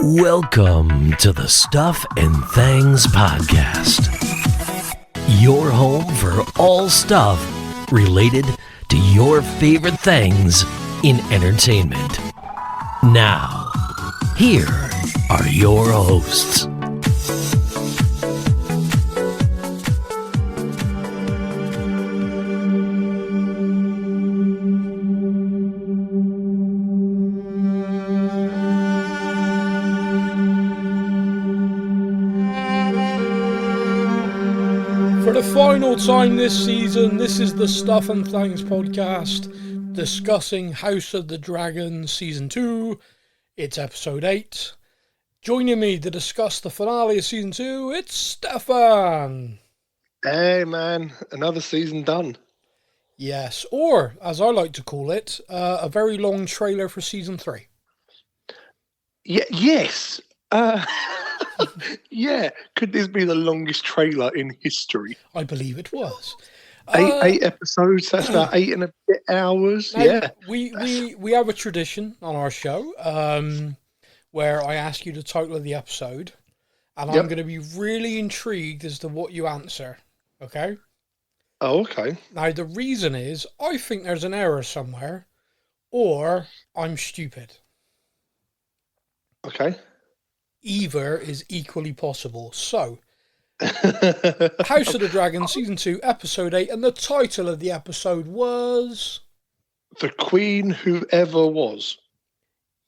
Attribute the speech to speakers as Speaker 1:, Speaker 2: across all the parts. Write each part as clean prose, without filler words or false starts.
Speaker 1: Welcome to the Stuff and Things Podcast, your home for all stuff related to your favorite things in entertainment. Now, here are your hosts.
Speaker 2: For the final time this season, this is the Stuff and Things podcast discussing House of the Dragon Season 2. It's Episode 8. Joining me to discuss the finale of Season 2, it's Stefan.
Speaker 3: Hey man, another season done.
Speaker 2: Yes, or as I like to call it, a very long trailer for Season 3.
Speaker 3: Yes. Yeah, could this be the longest trailer in history?
Speaker 2: I believe it was.
Speaker 3: Eight episodes, that's about 8 and a bit hours.
Speaker 2: Now,
Speaker 3: yeah.
Speaker 2: We have a tradition on our show where I ask you the title of the episode, and I'm going to be really intrigued as to what you answer, okay?
Speaker 3: Oh, okay.
Speaker 2: Now, the reason is, I think there's an error somewhere, or I'm stupid.
Speaker 3: Okay.
Speaker 2: Either is equally possible. So, House of the Dragon, Season 2, Episode 8, and the title of the episode was...
Speaker 3: The Queen Who Ever Was.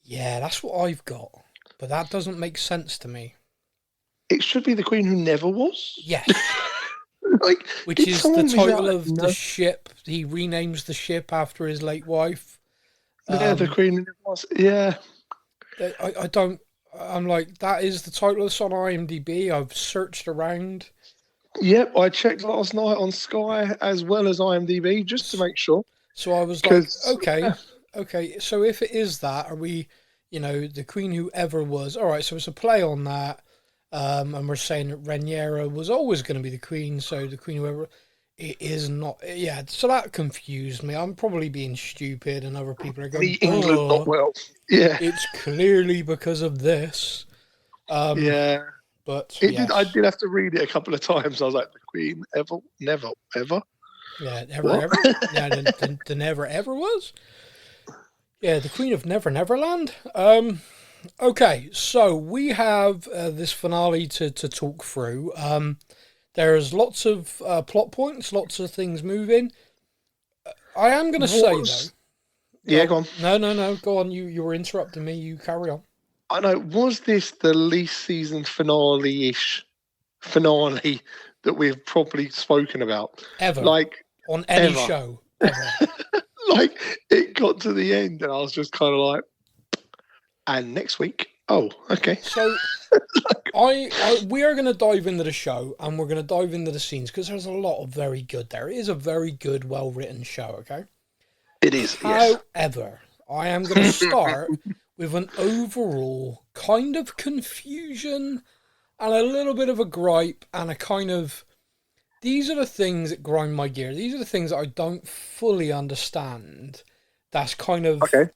Speaker 2: Yeah, that's what I've got. But that doesn't make sense to me.
Speaker 3: It should be The Queen Who Never Was?
Speaker 2: Yes. Which is the title of the ship. He renames the ship after his late wife.
Speaker 3: Yeah, The Queen Who Never Was. Yeah.
Speaker 2: I don't... I'm like, that is the title. It's on IMDb. I've searched around.
Speaker 3: Yep, I checked last night on Sky as well as IMDb just to make sure.
Speaker 2: So I was like, okay. So if it is that, are we, the Queen Who Ever Was? All right, so it's a play on that. And we're saying that Rhaenyra was always going to be the queen. So the Queen Who Ever... It is not, yeah, so that confused me. I'm probably being stupid, and other people are going,
Speaker 3: England not well. Yeah.
Speaker 2: It's clearly because of this.
Speaker 3: Yeah.
Speaker 2: But
Speaker 3: I did have to read it a couple of times. I was like, the Queen ever, never, ever?
Speaker 2: Yeah, ever? Yeah, the never ever was? Yeah, the Queen of Neverland. Okay, so we have this finale to talk through. There's lots of plot points, lots of things moving. I am going to say, though...
Speaker 3: Yeah, go on.
Speaker 2: No, go on. You were interrupting me. You carry on.
Speaker 3: I know. Was this the least season finale-ish finale that we've properly spoken about?
Speaker 2: Ever.
Speaker 3: Like,
Speaker 2: on any show. Ever.
Speaker 3: Like, it got to the end and I was just kind of like, and next week? Oh, okay.
Speaker 2: So... we are going to dive into the show, and we're going to dive into the scenes, because there's a lot of very good there. It is a very good, well-written show, okay?
Speaker 3: It is,
Speaker 2: yes. However, I am going to start with an overall kind of confusion and a little bit of a gripe and a kind of... These are the things that grind my gear. These are the things that I don't fully understand. That's kind of...
Speaker 3: Okay.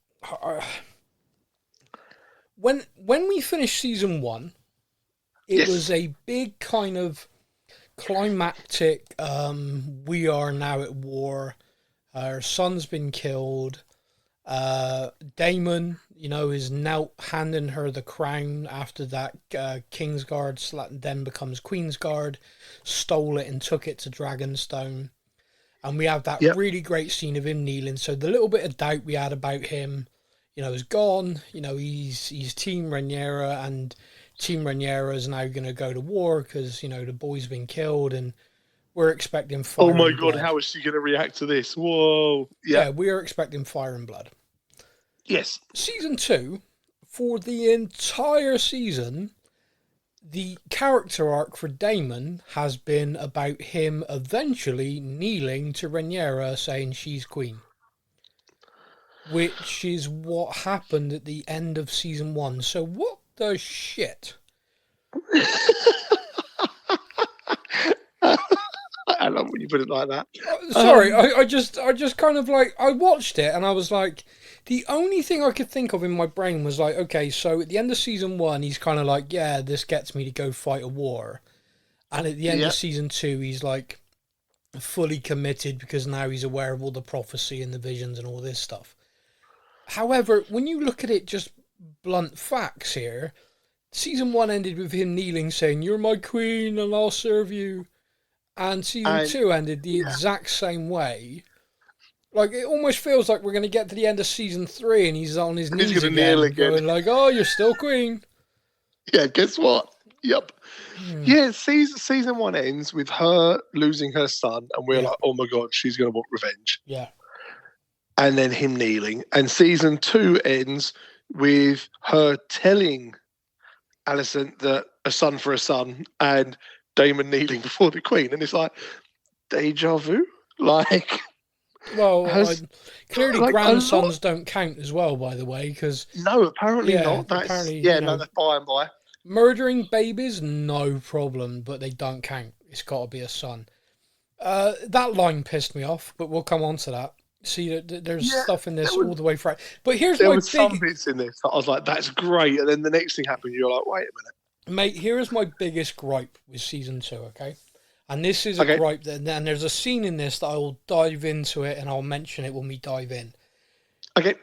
Speaker 2: When we finished Season 1... It was a big kind of climactic, we are now at war, her son's been killed, Daemon, is now handing her the crown after that Kingsguard, then becomes Queensguard, stole it and took it to Dragonstone. And we have that really great scene of him kneeling, so the little bit of doubt we had about him, is gone. He's Team Rhaenyra, and... Team Rhaenyra is now going to go to war because, the boy's been killed, and we're expecting fire.
Speaker 3: Oh my God,
Speaker 2: blood.
Speaker 3: how is she going to react to this? Whoa.
Speaker 2: Yeah, we are expecting fire and blood.
Speaker 3: Yes.
Speaker 2: Season 2, for the entire season, the character arc for Daemon has been about him eventually kneeling to Rhaenyra saying she's queen. Which is what happened at the end of Season 1. So what the shit?
Speaker 3: I love when you put it like that.
Speaker 2: Sorry, I just kind of like, I watched it and I was like, the only thing I could think of in my brain was like, okay, so at the end of season 1, he's kind of like, yeah, this gets me to go fight a war. And at the end of season 2, he's like fully committed because now he's aware of all the prophecy and the visions and all this stuff. However, when you look at it, just blunt facts here, season 1 ended with him kneeling saying, "You're my queen and I'll serve you." And season 2 ended the exact same way. Like, it almost feels like we're going to get to the end of season 3 and he's on his knees again, going like, "Oh, you're still queen."
Speaker 3: Yeah, guess what? Yep. Yeah, season 1 ends with her losing her son, and we're like, oh my God, she's going to want revenge.
Speaker 2: Yeah.
Speaker 3: And then him kneeling. And season 2 ends with her telling Alicent that a son for a son, and Daemon kneeling before the queen. And it's like, deja vu? Like...
Speaker 2: Well, clearly like grandsons don't count as well, by the way, because...
Speaker 3: No, apparently not. That's, apparently, no, that's by and by.
Speaker 2: Murdering babies, no problem, but they don't count. It's got to be a son. That line pissed me off, but we'll come on to that. See, there's stuff in this all the way through. But there was some bits in this that I was like, that's great. And then the next thing happened, you're like, wait a minute. Mate, here is my biggest gripe with season 2, okay? And this is a gripe, and there's a scene in this that I will dive into it, and I'll mention it when we dive in.
Speaker 3: Okay.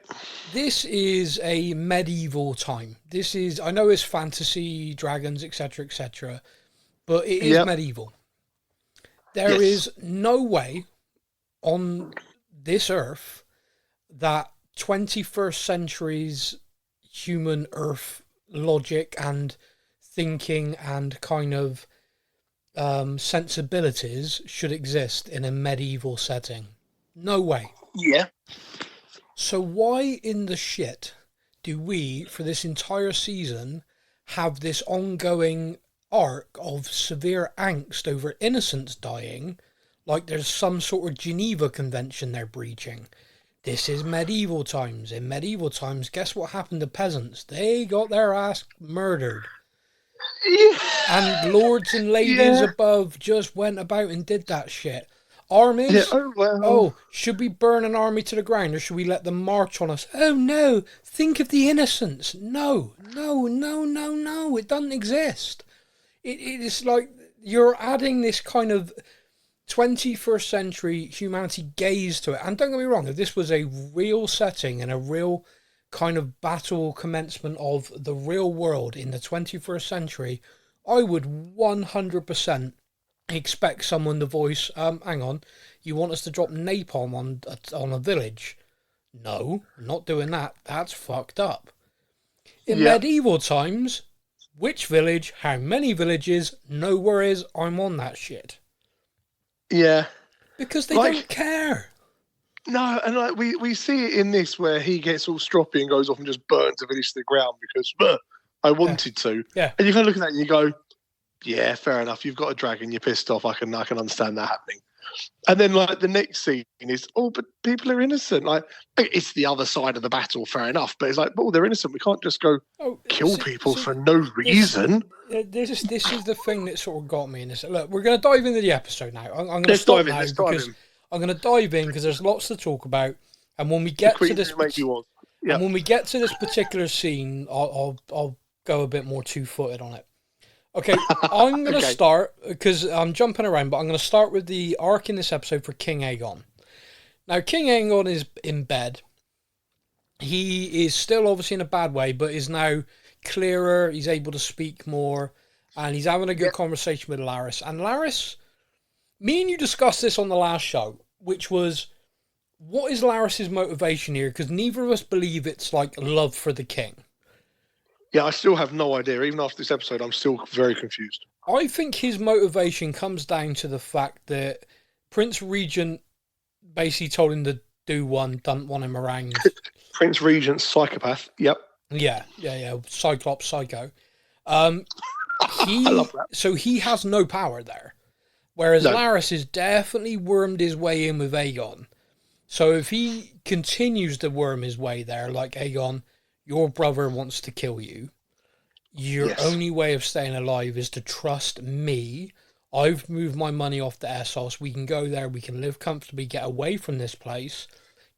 Speaker 2: This is a medieval time. This is, I know it's fantasy, dragons, etc., but it is medieval. There is no way on this earth that 21st century's human earth logic and thinking and kind of sensibilities should exist in a medieval setting. No way.
Speaker 3: Yeah.
Speaker 2: So why in the shit do we, for this entire season, have this ongoing arc of severe angst over innocents dying, like there's some sort of Geneva Convention they're breaching? This is medieval times. In medieval times, guess what happened to peasants? They got their ass murdered.
Speaker 3: Yeah.
Speaker 2: And lords and ladies above just went about and did that shit. Armies? Yeah, should we burn an army to the ground or should we let them march on us? Oh no, think of the innocents. No, it doesn't exist. It is like you're adding this kind of 21st century humanity gaze to it. And don't get me wrong, if this was a real setting and a real kind of battle commencement of the real world in the 21st century, I would 100% expect someone to voice, hang on, you want us to drop napalm on a village? No, not doing that. That's fucked up. In medieval times, which village, how many villages, no worries, I'm on that shit.
Speaker 3: Yeah.
Speaker 2: Because they don't care.
Speaker 3: No, and like we see it in this where he gets all stroppy and goes off and just burns the village to the ground because I wanted to.
Speaker 2: Yeah.
Speaker 3: And you kind of look at that and you go, yeah, fair enough. You've got a dragon. You're pissed off. I can understand that happening. And then like the next scene is, but people are innocent. Like it's the other side of the battle. Fair enough. But it's like, they're innocent. We can't just go kill people for no reason.
Speaker 2: This is the thing that sort of got me in this. Look, we're going to dive into the episode now. I'm going to stop now because I'm going to dive in because there's lots to talk about. And when we get to this, and when we get to this particular scene, I'll go a bit more two-footed on it. Okay, I'm going to start, because I'm jumping around, but I'm going to start with the arc in this episode for King Aegon. Now, King Aegon is in bed. He is still obviously in a bad way, but is now clearer, he's able to speak more, and he's having a good conversation with Larys. And Larys, me and you discussed this on the last show, which was, what is Larys's motivation here? Because neither of us believe it's like love for the king.
Speaker 3: Yeah, I still have no idea. Even after this episode, I'm still very confused.
Speaker 2: I think his motivation comes down to the fact that Prince Regent basically told him to do one, don't want him around.
Speaker 3: Prince Regent, psychopath. Yep.
Speaker 2: Yeah. Cyclops, psycho.
Speaker 3: I love that.
Speaker 2: So he has no power there. Whereas Larys has definitely wormed his way in with Aegon. So if he continues to worm his way there, like Aegon, your brother wants to kill you. Your only way of staying alive is to trust me. I've moved my money off the Essos. We can go there. We can live comfortably, get away from this place,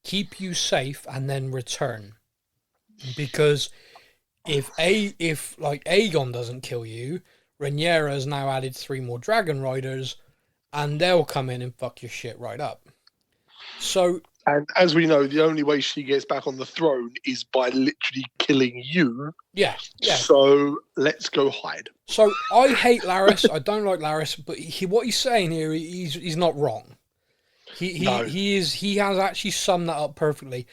Speaker 2: keep you safe, and then return. Because if Aegon doesn't kill you, Rhaenyra has now added 3 more dragon riders, and they'll come in and fuck your shit right up. So,
Speaker 3: and as we know, the only way she gets back on the throne is by literally killing you.
Speaker 2: Yeah.
Speaker 3: So let's go hide.
Speaker 2: So I hate Larys. I don't like Larys, but what he's saying here, he's not wrong. He has actually summed that up perfectly.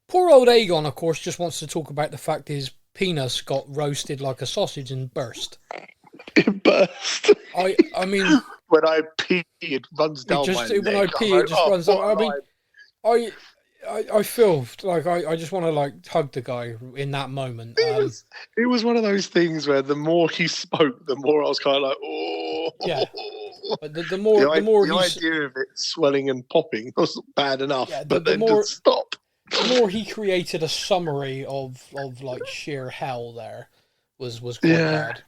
Speaker 2: Poor old Aegon, of course, just wants to talk about the fact his penis got roasted like a sausage and burst.
Speaker 3: It burst.
Speaker 2: I mean,
Speaker 3: when I pee, it runs down my leg.
Speaker 2: When I pee, it just runs down. I mean, I feel like I just want to like hug the guy in that moment.
Speaker 3: It was one of those things where the more he spoke, the more I was kind of like, oh.
Speaker 2: Yeah. But the
Speaker 3: idea of it swelling and popping was bad enough,
Speaker 2: yeah,
Speaker 3: but then to stop.
Speaker 2: The more he created a summary of like sheer hell there was quite bad.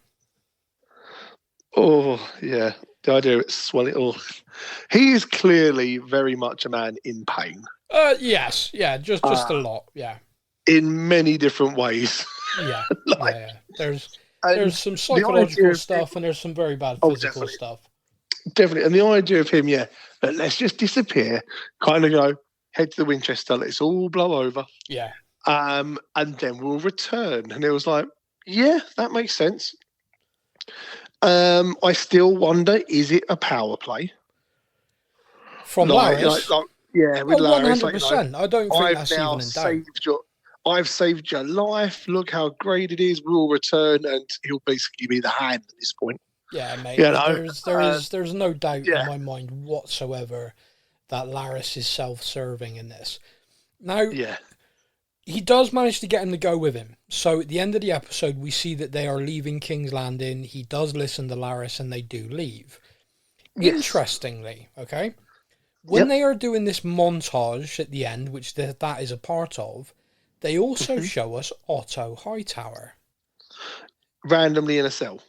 Speaker 3: Oh yeah, the idea of it swelling. Oh, he is clearly very much a man in pain.
Speaker 2: Yes, yeah, just a lot, yeah.
Speaker 3: In many different ways.
Speaker 2: Yeah, there's some psychological stuff and there's some very bad physical stuff.
Speaker 3: Definitely, and the idea of him, but let's just disappear, kind of go, head to the Winchester, let's all blow over.
Speaker 2: Yeah.
Speaker 3: And then we'll return. And it was like, yeah, that makes sense. I still wonder, is it a power play?
Speaker 2: From Larys?
Speaker 3: With Larys.
Speaker 2: 100%. I don't think that's even in doubt.
Speaker 3: I've saved your life. Look how great it is. We'll return, and he'll basically be the hand at this point.
Speaker 2: Yeah, mate. There's no doubt in my mind whatsoever that Larys is self-serving in this. Now, he does manage to get him to go with him. So at the end of the episode, we see that they are leaving King's Landing. He does listen to Larys, and they do leave. Yes. Interestingly, okay, when they are doing this montage at the end, which that is a part of, they also show us Otto Hightower.
Speaker 3: Randomly in a cell.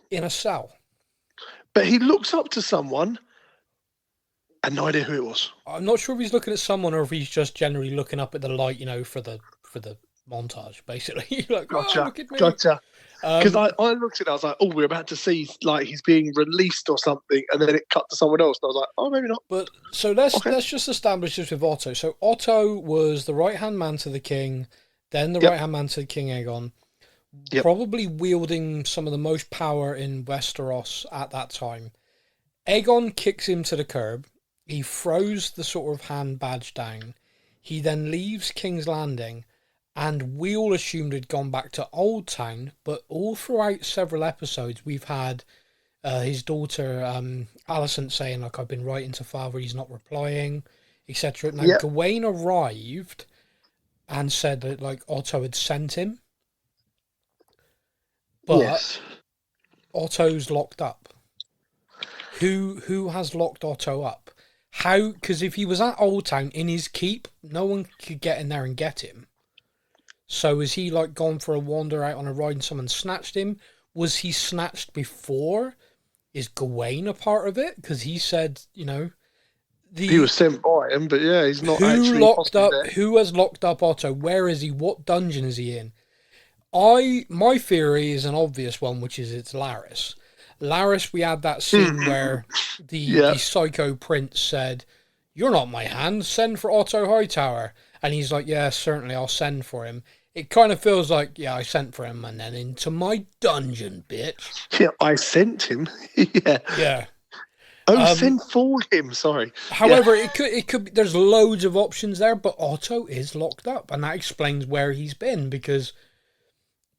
Speaker 3: But he looks up to someone, and no idea who it was.
Speaker 2: I'm not sure if he's looking at someone or if he's just generally looking up at the light, for the montage, basically. Like,
Speaker 3: gotcha.
Speaker 2: Oh, look at me.
Speaker 3: Gotcha. Because I looked at it, I was like, oh, we're about to see, like, he's being released or something, and then it cut to someone else, and I was like, oh, maybe not.
Speaker 2: But, so let's just establish this with Otto. So Otto was the right-hand man to the king, then the right-hand man to King Aegon, probably wielding some of the most power in Westeros at that time. Aegon kicks him to the curb. He throws the sort of hand badge down. He then leaves King's Landing, and we all assumed he'd gone back to Old Town, but all throughout several episodes, we've had his daughter, Alicent, saying, like, I've been writing to father, he's not replying, etc. Now, Gwayne arrived and said that, like, Otto had sent him. But Otto's locked up. Who has locked Otto up? How? Because if he was at Old Town in his keep, no one could get in there and get him. So is he like gone for a wander out on a ride and someone snatched him? Was he snatched before? Is Gwayne a part of it? Because he said, he
Speaker 3: was sent by him, but he's not actually
Speaker 2: locked up.
Speaker 3: There.
Speaker 2: Who has locked up Otto? Where is he? What dungeon is he in? My theory is an obvious one, which is it's Larys. Larys, we had that scene where the psycho prince said, "You're not my hand, send for Otto Hightower." And he's like, "Yeah, certainly, I'll send for him." It kind of feels like, I sent for him, and then into my dungeon, bitch.
Speaker 3: Yeah, I sent him.
Speaker 2: Yeah.
Speaker 3: Oh, send for him, sorry.
Speaker 2: However, it could be, there's loads of options there, but Otto is locked up, and that explains where he's been, because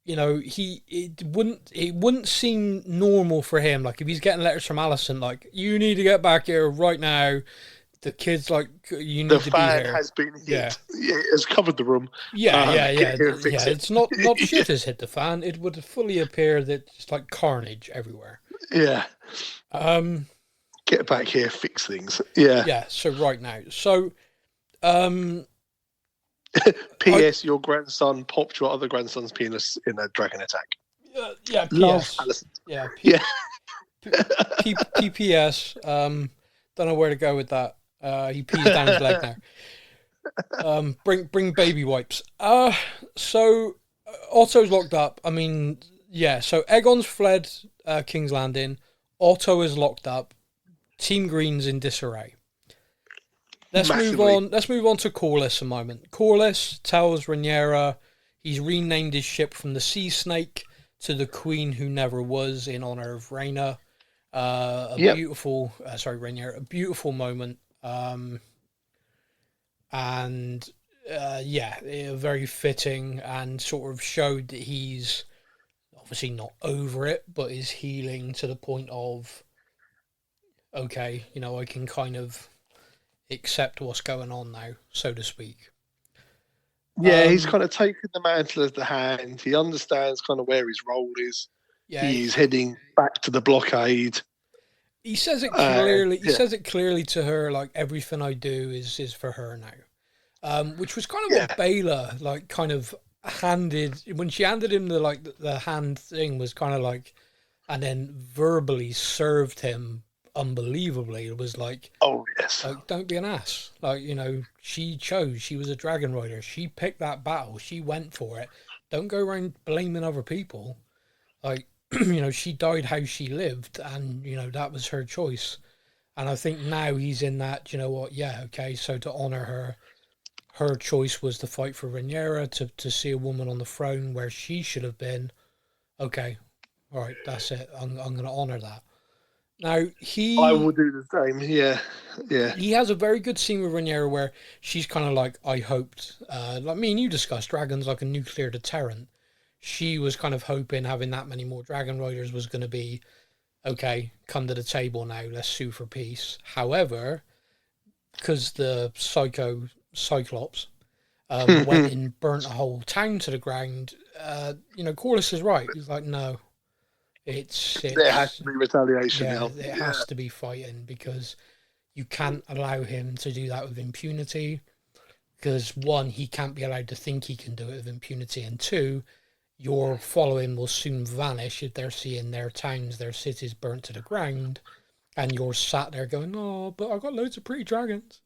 Speaker 2: it wouldn't seem normal for him. Like, if he's getting letters from Alicent, like, you need to get back here right now. The kid's like, you need to be here. The fan
Speaker 3: has been hit. Yeah, it has covered the room.
Speaker 2: Yeah. It's not shit has hit the fan. It would fully appear that it's like carnage everywhere.
Speaker 3: Yeah. Get back here, fix things. Yeah.
Speaker 2: Yeah. So right now,
Speaker 3: P.S. Your grandson popped your other grandson's penis in a dragon attack.
Speaker 2: Yeah.
Speaker 3: Love
Speaker 2: P.S.
Speaker 3: Alicent.
Speaker 2: Yeah. PPS. Don't know where to go with that. He pees down his leg now. Bring baby wipes. So Otto's locked up. I mean, yeah. So Aegon's fled King's Landing. Otto is locked up. Team Green's in disarray. Let's move on. Let's move on to Corlys a moment. Corlys tells Rhaenyra he's renamed his ship from the Sea Snake to the Queen Who Never Was in honor of Rhaena. Beautiful. Rhaenyra. A beautiful moment. Very fitting and sort of showed that he's obviously not over it, but is healing to the point of, okay, I can kind of accept what's going on now, so to speak.
Speaker 3: Yeah, he's kind of taken the mantle as the hand. He understands kind of where his role is. Yeah, he's heading back to the blockade.
Speaker 2: He says it clearly. He says it clearly to her, like, everything I do is for her now, which was kind of what Baela kind of handed when she handed him the hand thing, was kind of like, and then verbally served him unbelievably. It was like,
Speaker 3: oh yes,
Speaker 2: don't be an ass. She chose. She was a dragon rider. She picked that battle. She went for it. Don't go around blaming other people. She died how she lived, and that was her choice. And I think now he's in that. You know what? Yeah, okay. So to honor her choice was to fight for Rhaenyra, to see a woman on the throne where she should have been. Okay, all right, that's it. I'm going to honor that. Now I
Speaker 3: will do the same. Yeah.
Speaker 2: He has a very good scene with Rhaenyra where she's kind of like, I hoped, like me and you discussed, dragons like a nuclear deterrent. She was kind of hoping having that many more dragon riders was going to be, okay, come to the table now, let's sue for peace. However, because the Cyclops went and burnt a whole town to the ground, Corlys is right. He's like, no. There
Speaker 3: has to be retaliation now.
Speaker 2: It has to be fighting, because you can't allow him to do that with impunity, because one, he can't be allowed to think he can do it with impunity, and two, your following will soon vanish if they're seeing their towns, their cities burnt to the ground, and you're sat there going, oh, but I've got loads of pretty dragons.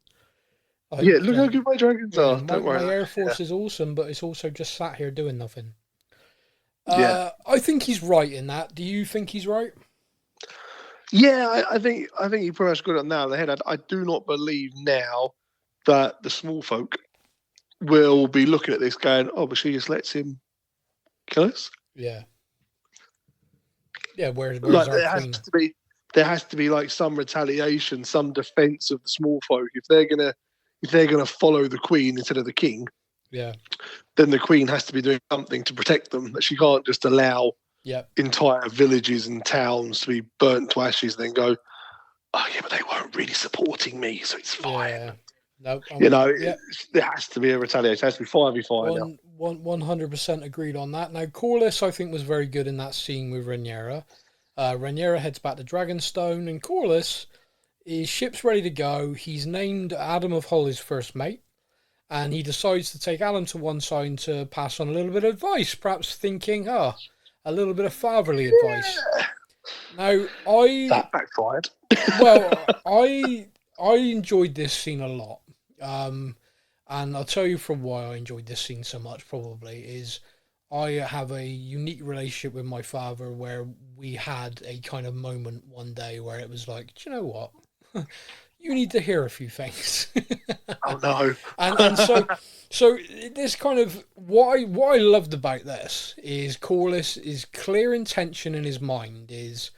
Speaker 3: Look how good my dragons are. Don't worry.
Speaker 2: My Air Force is awesome, but it's also just sat here doing nothing. I think he's right in that. Do you think he's right?
Speaker 3: Yeah, I think he pretty much got it now on the head. I do not believe now that the small folk will be looking at this going, oh, but she just lets him kill us.
Speaker 2: Yeah. Yeah, where's our queen?
Speaker 3: There has to be like some retaliation, some defense of the small folk. If they're gonna follow the queen instead of the king, then the queen has to be doing something to protect them. That she can't just allow entire villages and towns to be burnt to ashes, then go, oh yeah, but they weren't really supporting me, so it's fine.
Speaker 2: Yeah. Nope.
Speaker 3: There has to be a retaliation. It has to be 5v5
Speaker 2: 100% agreed on that. Now, Corlys, I think, was very good in that scene with Rhaenyra. Rhaenyra heads back to Dragonstone, and Corlys, his ship's ready to go. He's named Adam of Hull his first mate, and he decides to take Adam to one side to pass on a little bit of advice, perhaps thinking, a little bit of fatherly advice. Now,
Speaker 3: that backfired.
Speaker 2: Well, I enjoyed this scene a lot. And I'll tell you from why I enjoyed this scene so much, probably, is I have a unique relationship with my father where we had a kind of moment one day where it was like, do you know what? You need to hear a few things.
Speaker 3: Oh, no.
Speaker 2: and so this kind of, what I loved about this is Corlys' is clear intention in his mind is,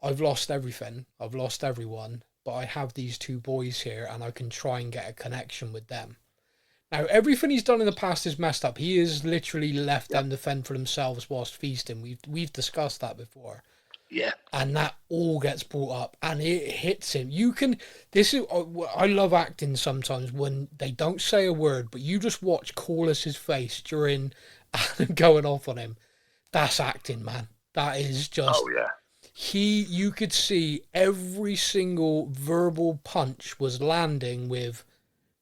Speaker 2: I've lost everything. I've lost everyone. But I have these two boys here, and I can try and get a connection with them. Now, everything he's done in the past is messed up. He has literally left them to fend for themselves whilst feasting. We've discussed that before.
Speaker 3: Yeah.
Speaker 2: And that all gets brought up, and it hits him. I love acting sometimes when they don't say a word, but you just watch Corlys' face during going off on him. That's acting, man. That is just...
Speaker 3: Oh, yeah.
Speaker 2: You could see every single verbal punch was landing with,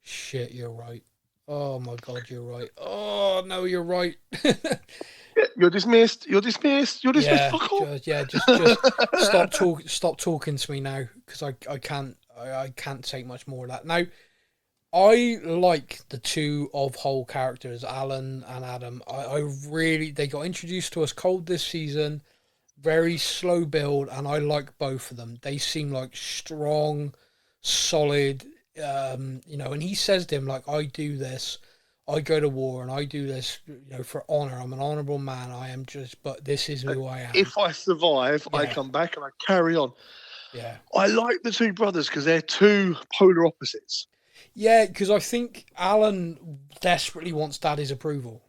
Speaker 2: shit, you're right. Oh my God, you're right. Oh no, you're right.
Speaker 3: You're dismissed. You're dismissed. You're dismissed.
Speaker 2: Yeah,
Speaker 3: Fuck off.
Speaker 2: just stop talking to me now, because I can't take much more of that. Now, I like the two of whole characters, Alan and Adam. They got introduced to us cold this season, very slow build, and I like both of them. They seem like strong, solid, and he says to him, like, I do this, I go to war and I do this, for honor. I'm an honorable man. But this is who I am.
Speaker 3: If I survive, I come back and I carry on.
Speaker 2: Yeah.
Speaker 3: I like the two brothers because they're two polar opposites.
Speaker 2: Yeah, because I think Alan desperately wants Daddy's approval.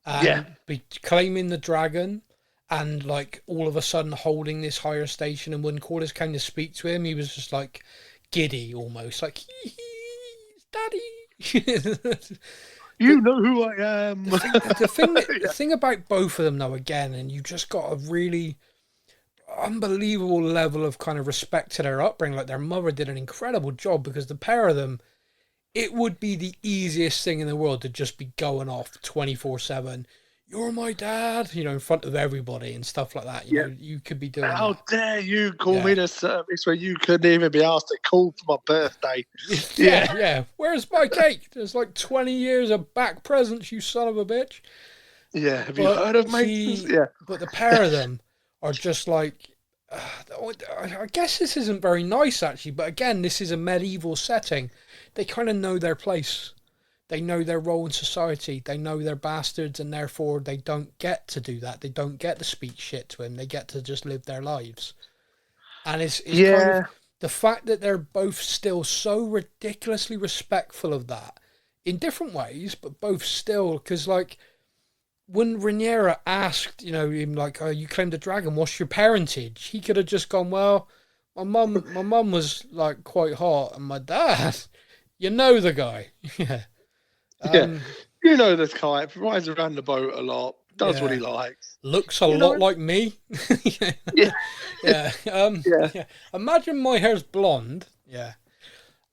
Speaker 2: And claiming the dragon and, like, all of a sudden holding this higher station, and when Corlys came to speak to him, he was just, like, giddy almost. Like, Daddy.
Speaker 3: You know who I am.
Speaker 2: The thing about both of them, though, again, and you just got a really unbelievable level of kind of respect to their upbringing. Like, their mother did an incredible job, because the pair of them, it would be the easiest thing in the world to just be going off 24/7. You're my dad, in front of everybody and stuff like that. You know, you could be doing
Speaker 3: How
Speaker 2: that.
Speaker 3: dare you call me to service where you couldn't even be asked to call for my birthday?
Speaker 2: Yeah. Where's my cake? There's like 20 years of back presents, you son of a bitch.
Speaker 3: Yeah, have you heard of Masons? Yeah.
Speaker 2: But the pair of them are just like, I guess this isn't very nice, actually, but again, this is a medieval setting. They kind of know their place. They know their role in society. They know they're bastards, and therefore they don't get to do that. They don't get to speak shit to him. They get to just live their lives. And it's kind of the fact that they're both still so ridiculously respectful of that in different ways, but both still, because, like, when Rhaenyra asked, him, like, oh, you claimed a dragon, what's your parentage? He could have just gone, well, my mum was, like, quite hot, and my dad, the guy.
Speaker 3: You know this guy, rides around the boat a lot, does what he likes.
Speaker 2: Looks a lot like me. Yeah. Imagine my hair's blonde. Yeah.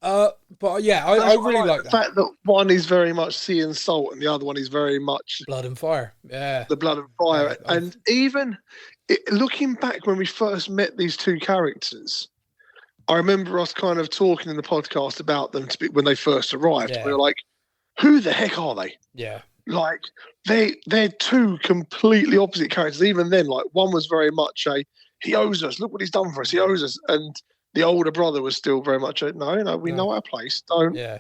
Speaker 2: But yeah, I really like
Speaker 3: the
Speaker 2: that.
Speaker 3: fact that one is very much sea and salt and the other one is very much
Speaker 2: blood and fire. Yeah.
Speaker 3: The blood and fire. Yeah, and even looking back when we first met these two characters, I remember us kind of talking in the podcast about them when they first arrived. Yeah. We were like, who the heck are they?
Speaker 2: Yeah.
Speaker 3: Like, they're two completely opposite characters. Even then, like, one was very much he owes us. Look what he's done for us. He owes us. And the older brother was still very much we know our place. Don't.
Speaker 2: Yeah.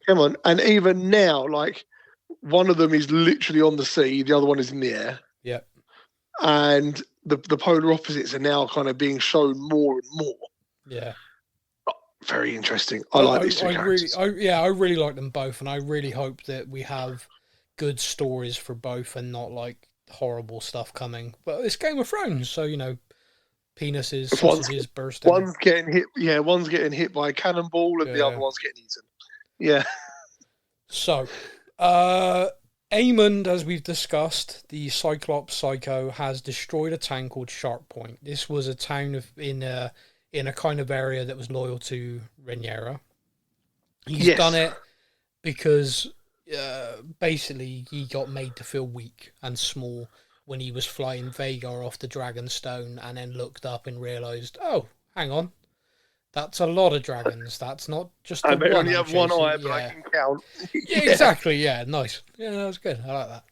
Speaker 3: Come on. And even now, like, one of them is literally on the sea. The other one is in the air.
Speaker 2: Yeah.
Speaker 3: And the polar opposites are now kind of being shown more and more.
Speaker 2: Yeah.
Speaker 3: Very interesting. I like these two characters.
Speaker 2: I really like them both, and I really hope that we have good stories for both and not like horrible stuff coming. But it's Game of Thrones, so penises, sausages bursting.
Speaker 3: One's getting hit. Yeah, one's getting hit by a cannonball, and the other one's getting eaten. Yeah.
Speaker 2: So, Aemond, as we've discussed, the Cyclops Psycho, has destroyed a town called Sharp Point. This was a town in a kind of area that was loyal to Rhaenyra. He's done it because basically he got made to feel weak and small when he was flying Vhagar off the Dragonstone, and then looked up and realised, oh, hang on, that's a lot of dragons. That's not just
Speaker 3: I may only have one eye, but I can count.
Speaker 2: Yeah, exactly. Yeah, nice. Yeah, that was good. I like that.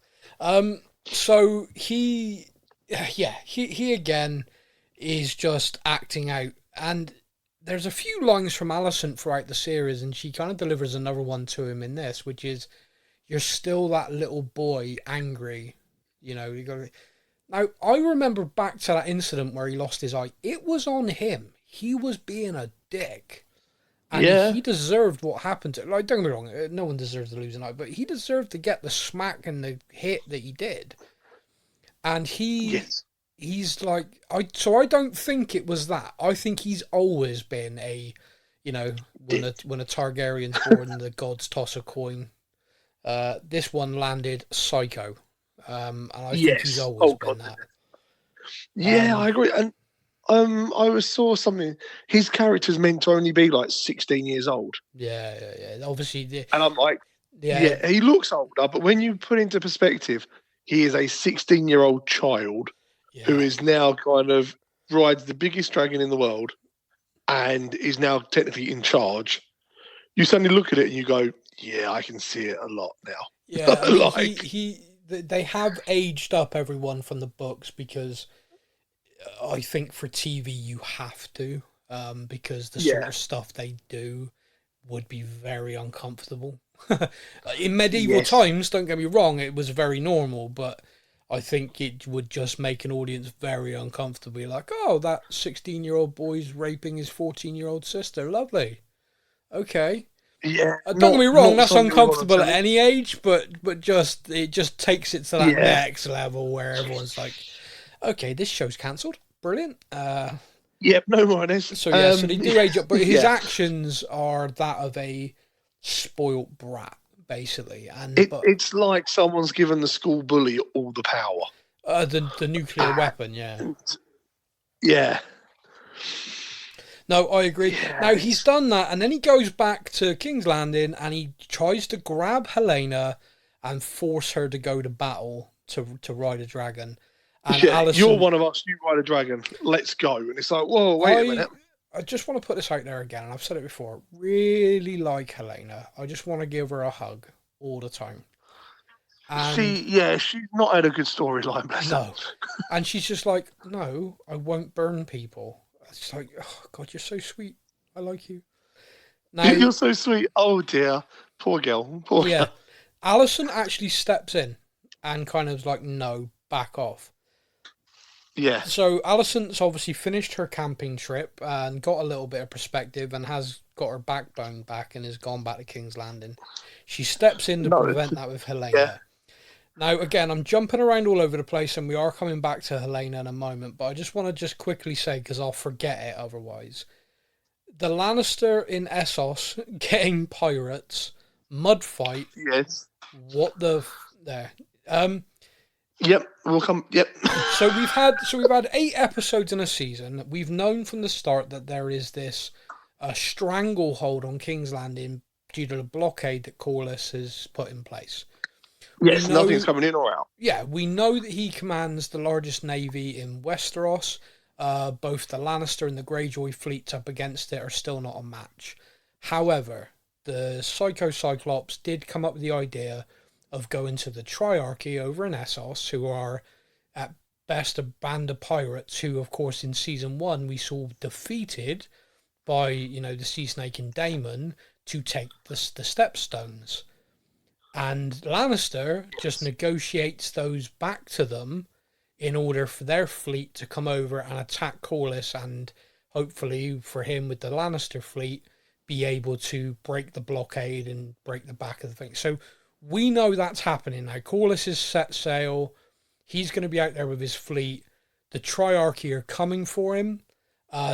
Speaker 2: So he again is just acting out. And there's a few lines from Alicent throughout the series, and she kind of delivers another one to him in this, which is, you're still that little boy, angry. Now, I remember back to that incident where he lost his eye. It was on him. He was being a dick. And he deserved what happened to him. Like, don't get me wrong, no one deserves to lose an eye, but he deserved to get the smack and the hit that he did. And he's like, I don't think it was that. I think he's always been when a Targaryen's born and the gods toss a coin. This one landed psycho. And I think he's always been that.
Speaker 3: Yeah, I agree. And I saw something. His character's meant to only be like 16 years old.
Speaker 2: Yeah. Obviously,
Speaker 3: and I'm like, he looks older, but when you put into perspective, he is a 16-year-old child who is now kind of rides the biggest dragon in the world and is now technically in charge. You suddenly look at it and you go, yeah, I can see it a lot now.
Speaker 2: Yeah, I mean, they have aged up everyone from the books because I think for TV you have to, because the sort of stuff they do would be very uncomfortable. In medieval times, don't get me wrong, it was very normal, but I think it would just make an audience very uncomfortable. Like, oh, that 16-year-old boy's raping his 14-year-old sister. Lovely. Okay.
Speaker 3: Yeah.
Speaker 2: Don't get me wrong, that's uncomfortable at any age, but it just takes it to that next level where everyone's like, okay, this show's cancelled. Brilliant.
Speaker 3: Yep, no more on this.
Speaker 2: So yeah, so they do age up, but his actions are that of a spoilt brat, basically. And
Speaker 3: it's like someone's given the school bully all the power.
Speaker 2: The nuclear weapon, yeah.
Speaker 3: Yeah.
Speaker 2: No, I agree. Yeah. Now, he's done that, and then he goes back to King's Landing, and he tries to grab Heleana and force her to go to battle to ride a dragon. And Alicent,
Speaker 3: you're one of us, you ride a dragon, let's go. And it's like, whoa, wait a minute.
Speaker 2: I just want to put this out there again, and I've said it before, really like Heleana. I just want to give her a hug all the time. And
Speaker 3: she's not had a good storyline, bless her.
Speaker 2: And she's just like, no, I won't burn people. It's like, oh, God, you're so sweet. I like you. Now,
Speaker 3: you're so sweet. Oh, dear. Poor girl. Poor girl.
Speaker 2: Alicent actually steps in and kind of like, no, back off.
Speaker 3: Yeah.
Speaker 2: So Alicent's obviously finished her camping trip and got a little bit of perspective and has got her backbone back and has gone back to King's Landing. She steps in to prevent that with Heleana. Yeah. Now, again, I'm jumping around all over the place, and we are coming back to Heleana in a moment, but I just want to quickly say, because I'll forget it otherwise, the Lannister in Essos getting pirates, mud fight.
Speaker 3: Yes.
Speaker 2: What the... there.
Speaker 3: Yep, we'll come... Yep.
Speaker 2: So we've had 8 episodes in a season. We've known from the start that there is this stranglehold on King's Landing due to the blockade that Corlys has put in place.
Speaker 3: Yes, nothing's coming in or out.
Speaker 2: Yeah, we know that he commands the largest navy in Westeros. Both the Lannister and the Greyjoy fleets up against it are still not a match. However, the Psycho Cyclops did come up with the idea of going to the Triarchy over in Essos, who are at best a band of pirates who, of course, in Season 1 we saw defeated by, the Sea Snake and Daemon to take the Stepstones. And Lannister just negotiates those back to them in order for their fleet to come over and attack Corlys and hopefully for him with the Lannister fleet be able to break the blockade and break the back of the thing. So we know that's happening now. Corlys has set sail. He's going to be out there with his fleet. The Triarchy are coming for him.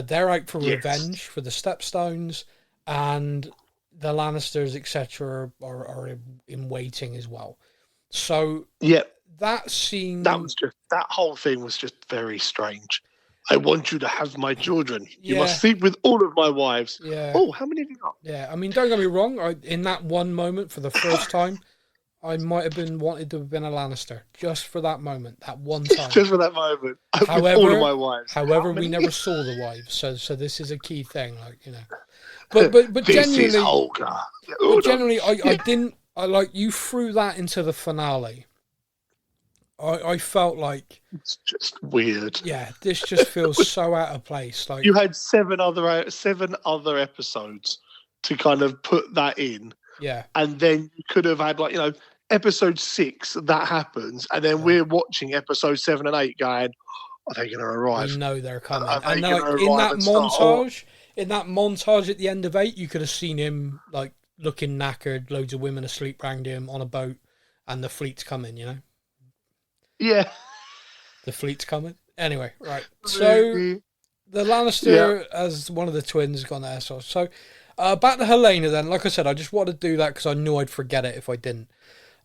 Speaker 2: They're out for revenge for the Stepstones, and the Lannisters, etc., are in waiting as well. So that scene...
Speaker 3: That whole thing was just very strange. I want you to have my children. You must sleep with all of my wives.
Speaker 2: Yeah.
Speaker 3: Oh, how many have you got?
Speaker 2: Yeah, I mean, don't get me wrong. In that one moment, for the first time, I might have wanted to have been a Lannister. Just for that moment, that one time.
Speaker 3: Just for that moment. With all of my wives.
Speaker 2: However, we never saw the wives. So this is a key thing, But genuinely, generally, I didn't. You threw that into the finale. I felt like
Speaker 3: it's just weird.
Speaker 2: Yeah, this just feels so out of place. Like
Speaker 3: you had 7 other episodes to kind of put that in.
Speaker 2: Yeah,
Speaker 3: and then you could have had episode 6 that happens, and then we're watching episode 7 and 8 going, are they going to arrive?
Speaker 2: We know they're coming. And in that montage at the end of 8, you could have seen him looking knackered, loads of women asleep around him on a boat, and the fleet's coming.
Speaker 3: Yeah.
Speaker 2: The fleet's coming. Anyway, right. So the Lannister, as one of the twins, gone to Essos. So back to Heleana then. Like I said, I just wanted to do that because I knew I'd forget it if I didn't.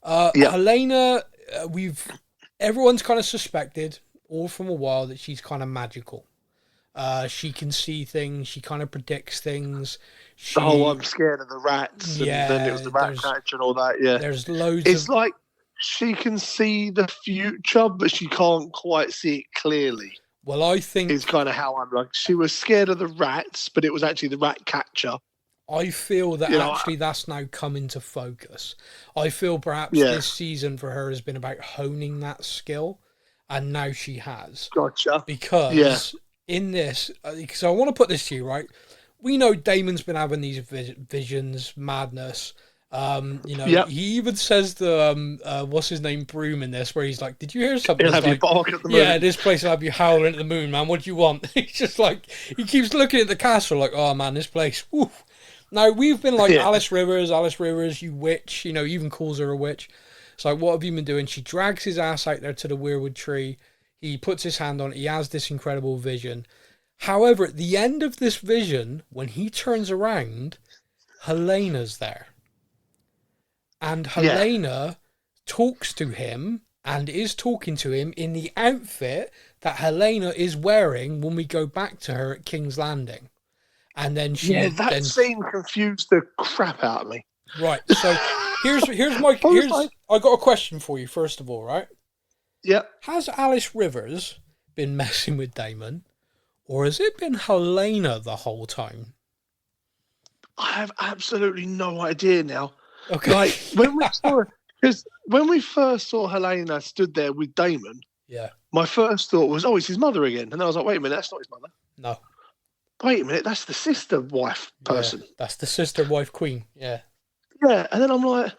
Speaker 2: Heleana, everyone's kind of suspected all from a while that she's kind of magical. She can see things. She kind of predicts things.
Speaker 3: I'm scared of the rats. And then it was the rat catch and all that. Yeah.
Speaker 2: There's loads.
Speaker 3: It's like she can see the future, but she can't quite see it clearly.
Speaker 2: Well, I think
Speaker 3: is kind of how I'm like. She was scared of the rats, but it was actually the rat catcher.
Speaker 2: I feel that actually that's now come into focus. I feel perhaps this season for her has been about honing that skill, and now she has.
Speaker 3: Gotcha.
Speaker 2: Because in this, because I want to put this to you, right? We know Daemon's been having these visions, madness. He even says the what's his name, Broom, in this, where he's like, "Did you hear something?"
Speaker 3: He'll have you bark at the moon.
Speaker 2: Yeah, this place will have you howling at the moon, man. What do you want? He's just like, he keeps looking at the castle, like, "Oh man, this place." Woo. Now we've been like, Alice Rivers, you witch. He even calls her a witch. It's like, what have you been doing? She drags his ass out there to the weirwood tree. He puts his hand on it. He has this incredible vision. However, at the end of this vision, when he turns around, Heleana's there. And Heleana talks to him and is talking to him in the outfit that Heleana is wearing when we go back to her at King's Landing. And then
Speaker 3: that scene confused the crap out of me.
Speaker 2: Right. So here's I got a question for you first of all, right?
Speaker 3: Yeah.
Speaker 2: Has Alice Rivers been messing with Daemon, or has it been Heleana the whole time?
Speaker 3: I have absolutely no idea now.
Speaker 2: Okay.
Speaker 3: Like when we first saw Heleana stood there with Daemon, my first thought was, "Oh, it's his mother again." And I was like, "Wait a minute, that's not his mother."
Speaker 2: No.
Speaker 3: Wait a minute, that's the sister wife person.
Speaker 2: Yeah, that's the sister wife queen. Yeah.
Speaker 3: Yeah, and then I'm like,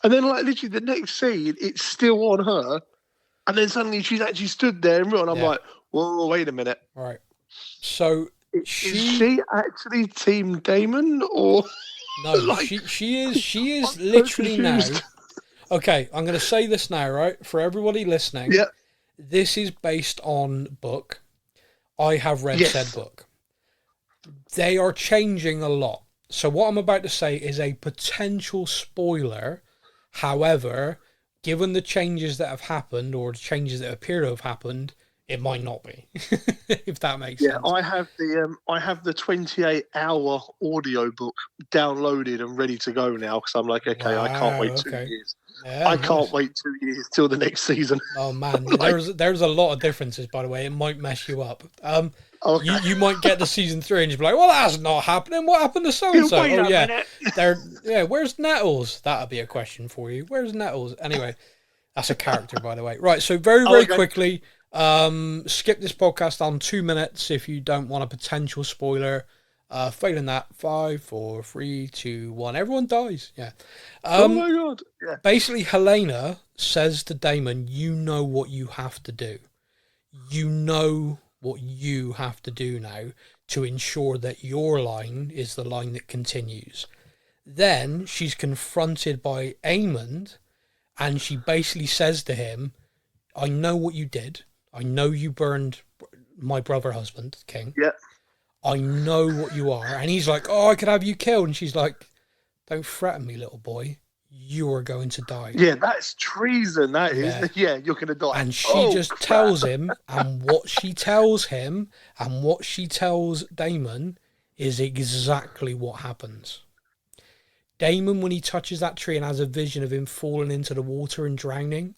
Speaker 3: literally the next scene, it's still on her, and then suddenly she's actually stood there in real, and I'm like, "Whoa, wait a minute."
Speaker 2: Right. So
Speaker 3: is she actually Team Daemon or?
Speaker 2: No, like, she is literally now. Okay, I'm going to say this now, right? For everybody listening.
Speaker 3: Yeah.
Speaker 2: This is based on book. I have read said book. They are changing a lot. So what I'm about to say is a potential spoiler. However, given the changes that have happened or the changes that appear to have happened, it might not be, if that makes sense.
Speaker 3: Yeah, I have the 28-hour audio book downloaded and ready to go now because I'm like, okay, I can't wait 2 years. Yeah, I can't wait 2 years till the next season.
Speaker 2: Oh man, there's a lot of differences, by the way. It might mess you up. Okay. You might get to season 3 and you'll be like, well, that's not happening. What happened to so and so? Oh yeah, where's Nettles? That'll be a question for you. Where's Nettles? Anyway, that's a character, by the way. Right, so very quickly. Skip this podcast on 2 minutes if you don't want a potential spoiler. Failing that, 5, 4, 3, 2, 1. Everyone dies. Yeah.
Speaker 3: Oh my god. Yeah.
Speaker 2: Basically, Heleana says to Daemon, "You know what you have to do. You know what you have to do now to ensure that your line is the line that continues." Then she's confronted by Aemond, and she basically says to him, "I know what you did. I know you burned my brother husband, King.
Speaker 3: Yeah.
Speaker 2: I know what you are." And he's like, "Oh, I could have you killed." And she's like, "Don't threaten me, little boy. You are going to die."
Speaker 3: Yeah, that's treason. That is. Yeah, you're going to die.
Speaker 2: And she tells him, and what she tells him, and what she tells Daemon is exactly what happens. Daemon, when he touches that tree and has a vision of him falling into the water and drowning,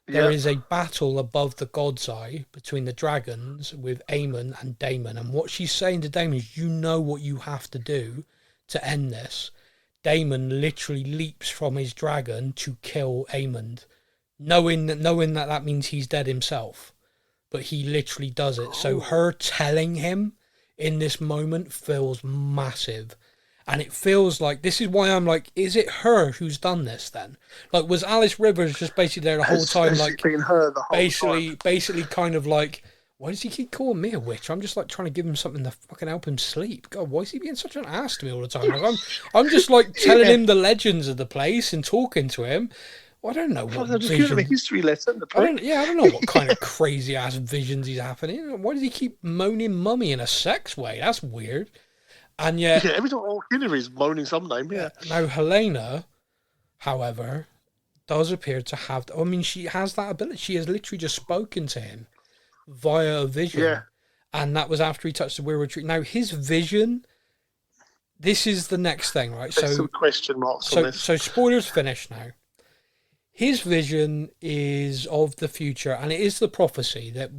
Speaker 2: there is a battle above the God's Eye between the dragons with Aemon and Daemon. And what she's saying to Daemon is, you know what you have to do to end this. Daemon literally leaps from his dragon to kill Aemon, knowing that means he's dead himself. But he literally does it. So her telling him in this moment feels massive. And it feels like, this is why I'm like, is it her who's done this then? Like, was Alice Rivers just basically there the whole time? Like,
Speaker 3: been her the whole time.
Speaker 2: Basically kind of like, why does he keep calling me a witch? I'm just like trying to give him something to fucking help him sleep. God, why is he being such an ass to me all the time? Like, I'm just like telling him the legends of the place and talking to him. Well, I don't know what
Speaker 3: just give him a history lesson.
Speaker 2: I don't know what kind of crazy ass visions he's happening. Why does he keep moaning mummy in a sex way? That's weird. And yet,
Speaker 3: every time I walk in here, he's moaning some name. Yeah.
Speaker 2: Now, Heleana, however, does appear to have. I mean, she has that ability. She has literally just spoken to him via a vision.
Speaker 3: Yeah.
Speaker 2: And that was after he touched the weirwood tree. Now, his vision. This is the next thing, right?
Speaker 3: There's some question marks on this.
Speaker 2: So spoilers finished now. His vision is of the future, and it is the prophecy that,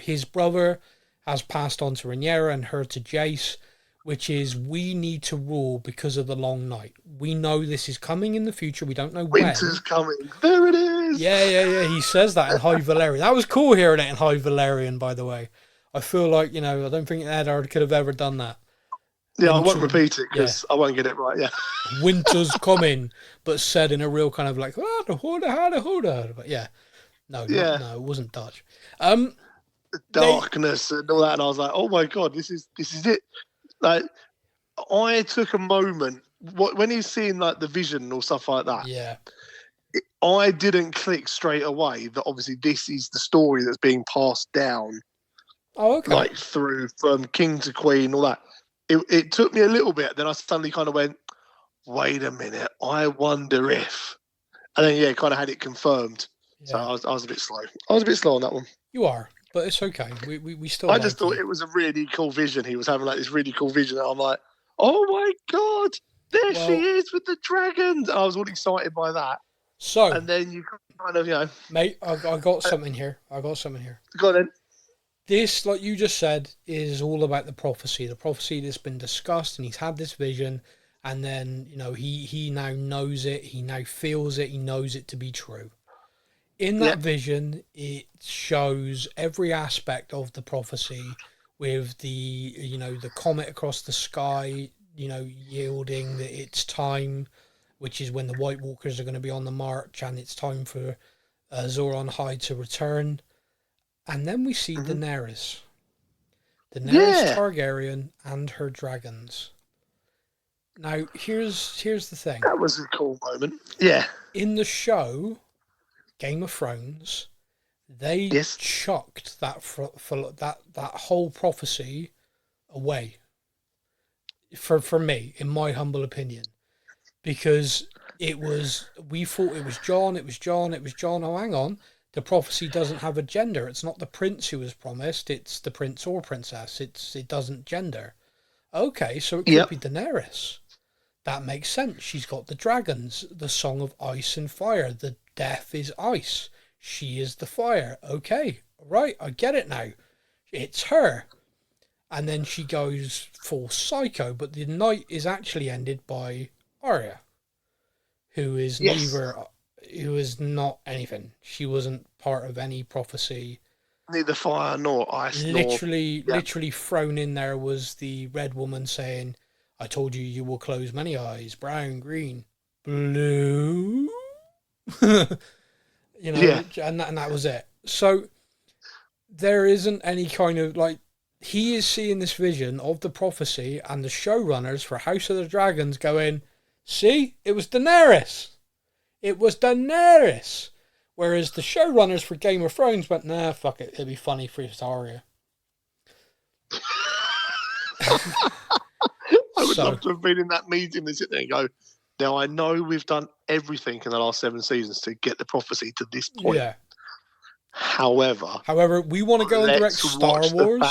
Speaker 2: his brother has passed on to Rhaenyra and her to Jace, which is we need to rule because of the long night. We know this is coming in the future. We don't know when.
Speaker 3: Winter's coming. There it is.
Speaker 2: Yeah. He says that in High Valyrian. That was cool hearing it in High Valyrian, by the way. I feel like, I don't think Eddard could have ever done that.
Speaker 3: Yeah, I won't repeat it because I won't get it right. Yeah.
Speaker 2: Winter's coming, but said in a real kind of like, but yeah. No, it wasn't Dutch.
Speaker 3: Darkness and all that, and I was like, oh my god, this is it. Like, I took a moment when he's seeing like the vision or stuff like that.
Speaker 2: Yeah.
Speaker 3: I didn't click straight away that obviously this is the story that's being passed down.
Speaker 2: Oh, okay.
Speaker 3: Like through from king to queen, all that. It took me a little bit. Then I suddenly kind of went, wait a minute, I wonder if. And then, kind of had it confirmed. Yeah. So I was a bit slow. I was a bit slow on that one.
Speaker 2: You are, but it's okay. We still.
Speaker 3: I just thought it was a really cool vision. He was having like this really cool vision. And I'm like, oh my God, there she is with the dragons. And I was all excited by that.
Speaker 2: So.
Speaker 3: And then you kind of,
Speaker 2: Mate, I got something here.
Speaker 3: Go on then.
Speaker 2: This, like you just said, is all about the prophecy. The prophecy that's been discussed, and he's had this vision, and then, he now knows it, he now feels it, he knows it to be true. In that vision, it shows every aspect of the prophecy with the, the comet across the sky, yielding that it's time, which is when the White Walkers are going to be on the march, and it's time for Zoran High to return. And then we see Daenerys Targaryen and her dragons. Now, here's the thing.
Speaker 3: That was a cool moment. Yeah.
Speaker 2: In the show, Game of Thrones, they chucked that that whole prophecy away. For me, in my humble opinion, because we thought it was Jon. Oh, hang on. The prophecy doesn't have a gender. It's not the prince who was promised. It's the prince or princess. It doesn't gender. Okay, so it could be Daenerys. That makes sense. She's got the dragons, the song of ice and fire. The death is ice. She is the fire. Okay, right, I get it now. It's her. And then she goes full psycho, but the night is actually ended by Arya, who is who is not anything. She wasn't part of any prophecy.
Speaker 3: Neither fire nor ice.
Speaker 2: Literally thrown in there was the red woman saying, I told you, you will close many eyes, brown, green, blue. And that was it. So there isn't any kind of like, he is seeing this vision of the prophecy, and the showrunners for House of the Dragons going, see, it was Daenerys. It was Daenerys. Whereas the showrunners for Game of Thrones went, nah, fuck it. It'd be funny for Arya.
Speaker 3: I would love to have been in that meeting and sit there and go, now I know we've done everything in the last 7 seasons to get the prophecy to this point. Yeah. However, we want to go and direct Star Wars.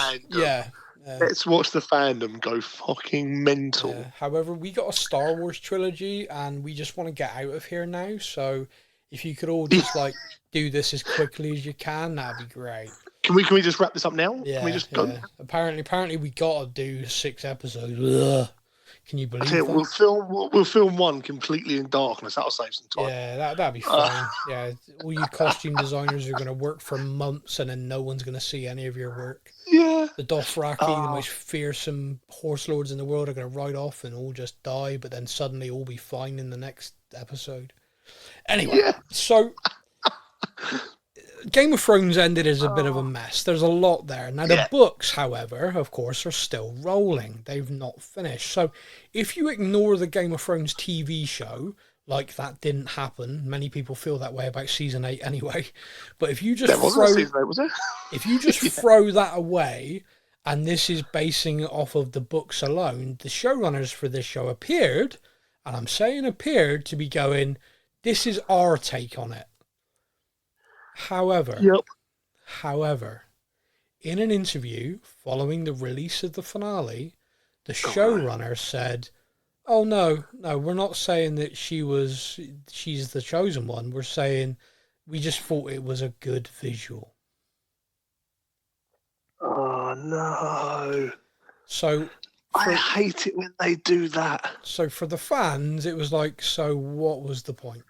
Speaker 3: Let's watch the fandom go fucking mental. Yeah.
Speaker 2: However, we got a Star Wars trilogy and we just want to get out of here now. So if you could all just do this as quickly as you can, that'd be great.
Speaker 3: Can we just wrap this up now?
Speaker 2: Yeah,
Speaker 3: can we just go?
Speaker 2: Yeah. Apparently we gotta do 6 episodes. Ugh. Can you believe that?
Speaker 3: We'll film one completely in darkness. That'll save some time.
Speaker 2: Yeah, that'd be fine. Yeah, all you costume designers are going to work for months, and then no one's going to see any of your work.
Speaker 3: Yeah.
Speaker 2: The Dothraki, the most fearsome horse lords in the world, are going to ride off and all just die, but then suddenly all be fine in the next episode. Anyway, so Game of Thrones ended as a bit of a mess. There's a lot there. Now, the books, however, of course, are still rolling. They've not finished. So, if you ignore the Game of Thrones TV show, like that didn't happen, many people feel that way about season 8 anyway. But if you just if you just throw that away, and this is basing it off of the books alone, the showrunners for this show appeared, and I'm saying appeared, to be going, this is our take on it. However, in an interview following the release of the finale, the showrunner said, Oh no, we're not saying that she's the chosen one. We're saying we just thought it was a good visual.
Speaker 3: Oh no.
Speaker 2: So
Speaker 3: I hate it when they do that.
Speaker 2: So for the fans, it was like, so what was the point?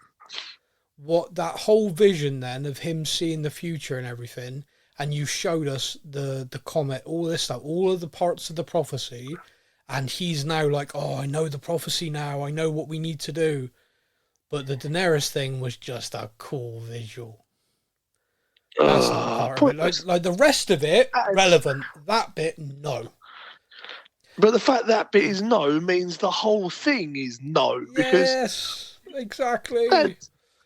Speaker 2: What that whole vision then of him seeing the future and everything, and you showed us the comet, all this stuff, all of the parts of the prophecy, and he's now like, oh, I know the prophecy now, I know what we need to do. But the Daenerys thing was just a cool visual. That's not part of it. Like the rest of it, relevant. That bit, no.
Speaker 3: But the fact that bit is no means the whole thing is no. Because
Speaker 2: yes, exactly.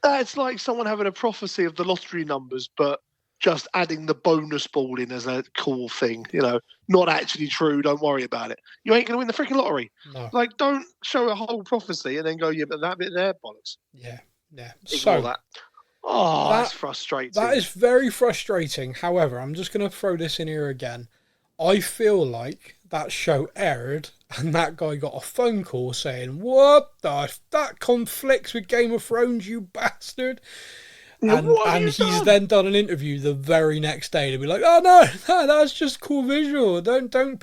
Speaker 3: That's like someone having a prophecy of the lottery numbers, but just adding the bonus ball in as a cool thing. You know, not actually true. Don't worry about it. You ain't going to win the freaking lottery.
Speaker 2: No.
Speaker 3: Like, don't show a whole prophecy and then go, yeah, but that bit there, bollocks.
Speaker 2: Yeah.
Speaker 3: Ignore that. Oh, that's frustrating.
Speaker 2: That is very frustrating. However, I'm just going to throw this in here again. I feel like that show aired and that guy got a phone call saying, what that conflicts with Game of Thrones, you bastard. And he's then done an interview the very next day to be like, oh no, that's just cool visual. Don't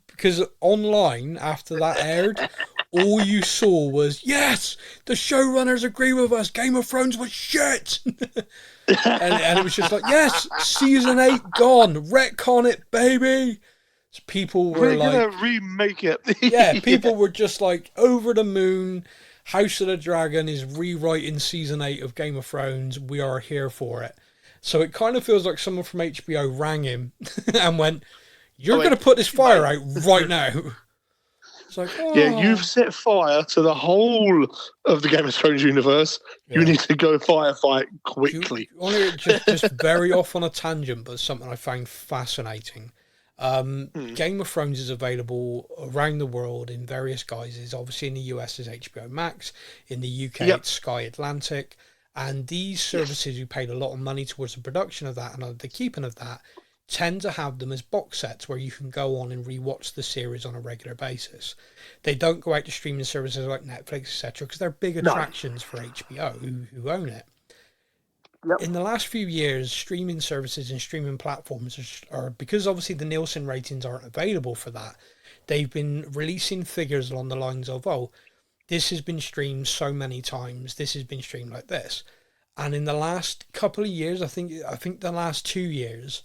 Speaker 2: because online after that aired, all you saw was, yes, the showrunners agree with us, Game of Thrones was shit. and it was just like, yes, season 8 gone, retcon it, baby. So people were
Speaker 3: we're gonna remake it.
Speaker 2: Yeah, people were just like over the moon. House of the Dragon is rewriting season 8 of Game of Thrones. We are here for it. So it kind of feels like someone from HBO rang him and went, you're going to put this fire out right now. It's like, oh.
Speaker 3: Yeah, you've set fire to the whole of the Game of Thrones universe. Yeah. You need to go firefight quickly.
Speaker 2: Just very off on a tangent, but something I found fascinating. Game of Thrones is available around the world in various guises. Obviously in the US is HBO Max, in the UK it's Sky Atlantic, and these services who paid a lot of money towards the production of that and the keeping of that tend to have them as box sets where you can go on and rewatch the series on a regular basis. They don't go out to streaming services like Netflix, etc., because they're big attractions for HBO who own it. Yep. In the last few years, streaming services and streaming platforms are, because obviously the Nielsen ratings aren't available for that, they've been releasing figures along the lines of, oh, this has been streamed so many times, this has been streamed like this. And in the last couple of years, I think the last 2 years,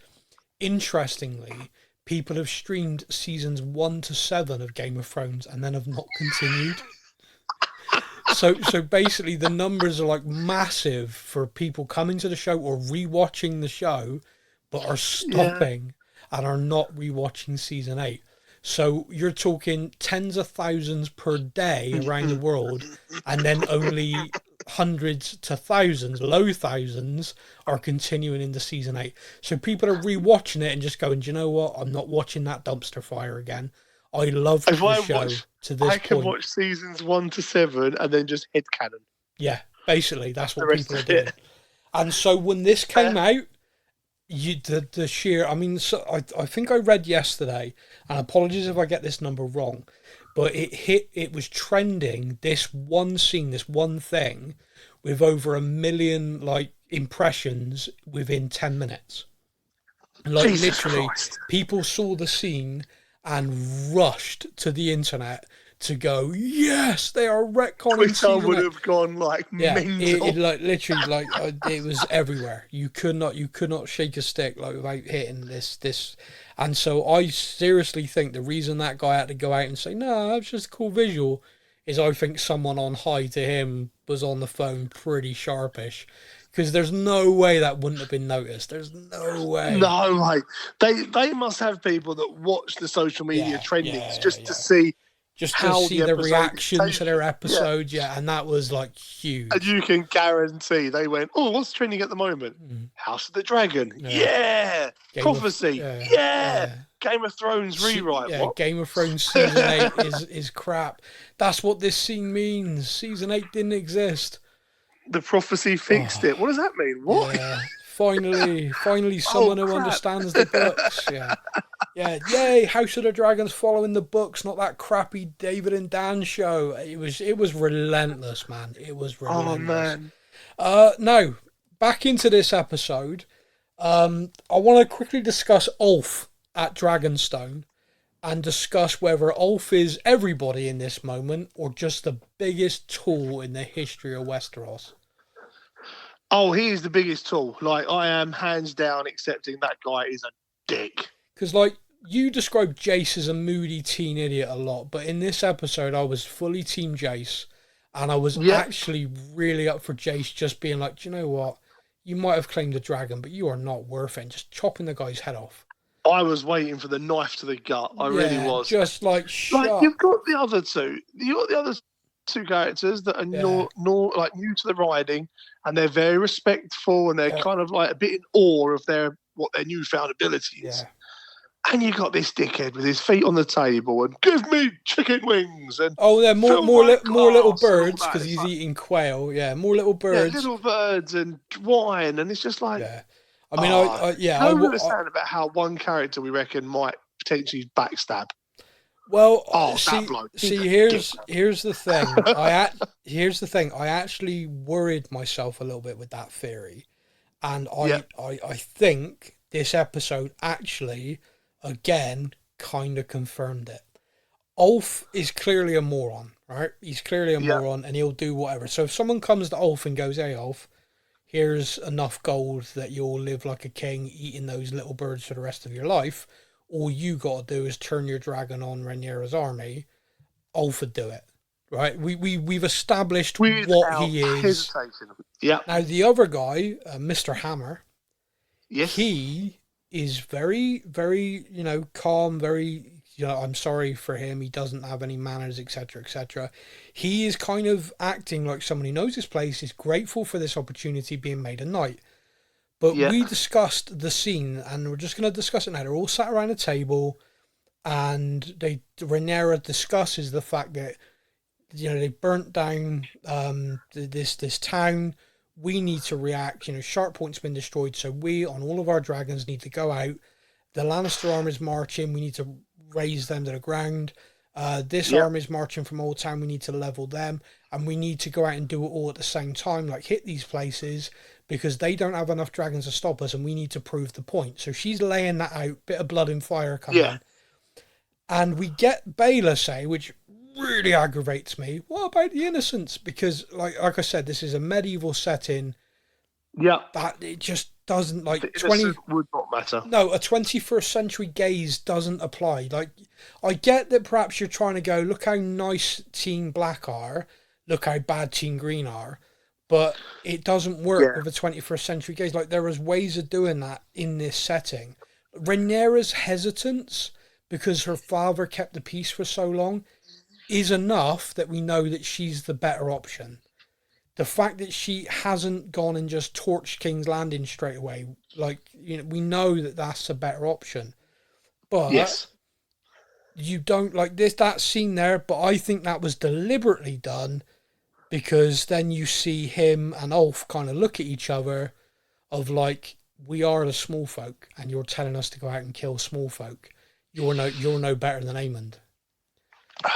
Speaker 2: interestingly, people have streamed seasons 1 to 7 of Game of Thrones and then have not continued. So basically the numbers are like massive for people coming to the show or rewatching the show, but are stopping and are not rewatching season 8. So you're talking tens of thousands per day around the world, and then only hundreds to thousands, low thousands, are continuing into season 8. So people are rewatching it and just going, do you know what? I'm not watching that dumpster fire again. I love the show to this point.
Speaker 3: I can watch seasons 1 to 7 and then just headcanon.
Speaker 2: Yeah, basically, that's what people are doing. And so when this came out, the sheer, I mean, so I think I read yesterday, and apologies if I get this number wrong, but it was trending, this one scene, this one thing, with over 1 million, like, impressions within 10 minutes. Like, Jesus literally, Christ. People saw the scene and rushed to the internet to go, yes, they are retconning.
Speaker 3: Twitter would have gone like mental.
Speaker 2: It like literally like it was everywhere. You could not shake a stick like without hitting this. And so I seriously think the reason that guy had to go out and say, no, that's just a cool visual, is I think someone on high to him was on the phone pretty sharpish. Because there's no way that wouldn't have been noticed. There's no way.
Speaker 3: No way. They must have people that watch the social media trendings just to see
Speaker 2: the reaction to their episodes. Yeah, and that was like huge.
Speaker 3: And you can guarantee they went, oh, what's trending at the moment? House of the Dragon. Yeah. Prophecy. Game of Thrones rewrite. What?
Speaker 2: Game of Thrones season 8 is crap. That's what this scene means. Season 8 didn't exist.
Speaker 3: The prophecy fixed it. What does that mean? What?
Speaker 2: Yeah. Finally, someone who understands the books. Yeah. Yeah, yay! House of the Dragons following the books, not that crappy David and Dan show. It was relentless, man. It was
Speaker 3: Oh
Speaker 2: relentless.
Speaker 3: man.
Speaker 2: Now back into this episode. I want to quickly discuss Ulf at Dragonstone and discuss whether Ulf is everybody in this moment or just the biggest tool in the history of Westeros.
Speaker 3: Oh, he is the biggest tool. Like, I am hands down accepting that guy is a dick.
Speaker 2: Because, like, you described Jace as a moody teen idiot a lot, but in this episode, I was fully Team Jace, and I was actually really up for Jace just being like, do you know what? You might have claimed the dragon, but you are not worth it, and just chopping the guy's head off.
Speaker 3: I was waiting for the knife to the gut. I really was.
Speaker 2: Just like,
Speaker 3: you've got the other two. You've got the other two characters that are like new to the riding, and they're very respectful, and they're kind of like a bit in awe of what their newfound ability is. Yeah. And you got this dickhead with his feet on the table and give me chicken wings and
Speaker 2: more little birds because he's eating quail. Yeah, more little birds.
Speaker 3: Yeah, little birds and wine, and it's just like.
Speaker 2: Yeah. I mean, I
Speaker 3: understand about how one character we reckon might potentially backstab.
Speaker 2: Well, here's the thing. Here's the thing. I actually worried myself a little bit with that theory, and I think this episode actually, again, kind of confirmed it. Ulf is clearly a moron, right? He's clearly a moron, and he'll do whatever. So if someone comes to Ulf and goes, "Hey, Ulf, here's enough gold that you'll live like a king eating those little birds for the rest of your life. All you got to do is turn your dragon on Rhaenyra's army," Ulf would do it, right? We've established what he is.
Speaker 3: Hesitation. Yeah.
Speaker 2: Now, the other guy, Mr. Hammer,
Speaker 3: yes,
Speaker 2: he is very, very, calm, very... I'm sorry for him. He doesn't have any manners, etc., etc. He is kind of acting like someone who knows his place, is grateful for this opportunity being made a knight. But we discussed the scene, and we're just going to discuss it now. They're all sat around a table, and Rhaenyra discusses the fact that they burnt down this town. We need to react. Sharp Point's been destroyed, so we, on all of our dragons, need to go out. The Lannister army's marching. We need to raise them to the ground. This army's marching from Old Town. We need to level them, and we need to go out and do it all at the same time, like hit these places, because they don't have enough dragons to stop us, and we need to prove the point. So she's laying that out, bit of blood and fire coming. And we get Baylor say, which really aggravates me, what about the innocents? Because like I said, this is a medieval setting.
Speaker 3: Yeah.
Speaker 2: That it just doesn't, like,
Speaker 3: would not matter.
Speaker 2: No, a 21st century gaze doesn't apply. Like, I get that perhaps you're trying to go, look how nice Team Black are, look how bad Team Green are, but it doesn't work with a 21st century gaze. Like, there is ways of doing that in this setting. Rhaenyra's hesitance, because her father kept the peace for so long, is enough that we know that she's the better option. The fact that she hasn't gone and just torched King's Landing straight away, we know that that's a better option. But you don't like that scene there, but I think that was deliberately done, because then you see him and Ulf kind of look at each other of like, we are the small folk and you're telling us to go out and kill small folk. You're no better than Aemond.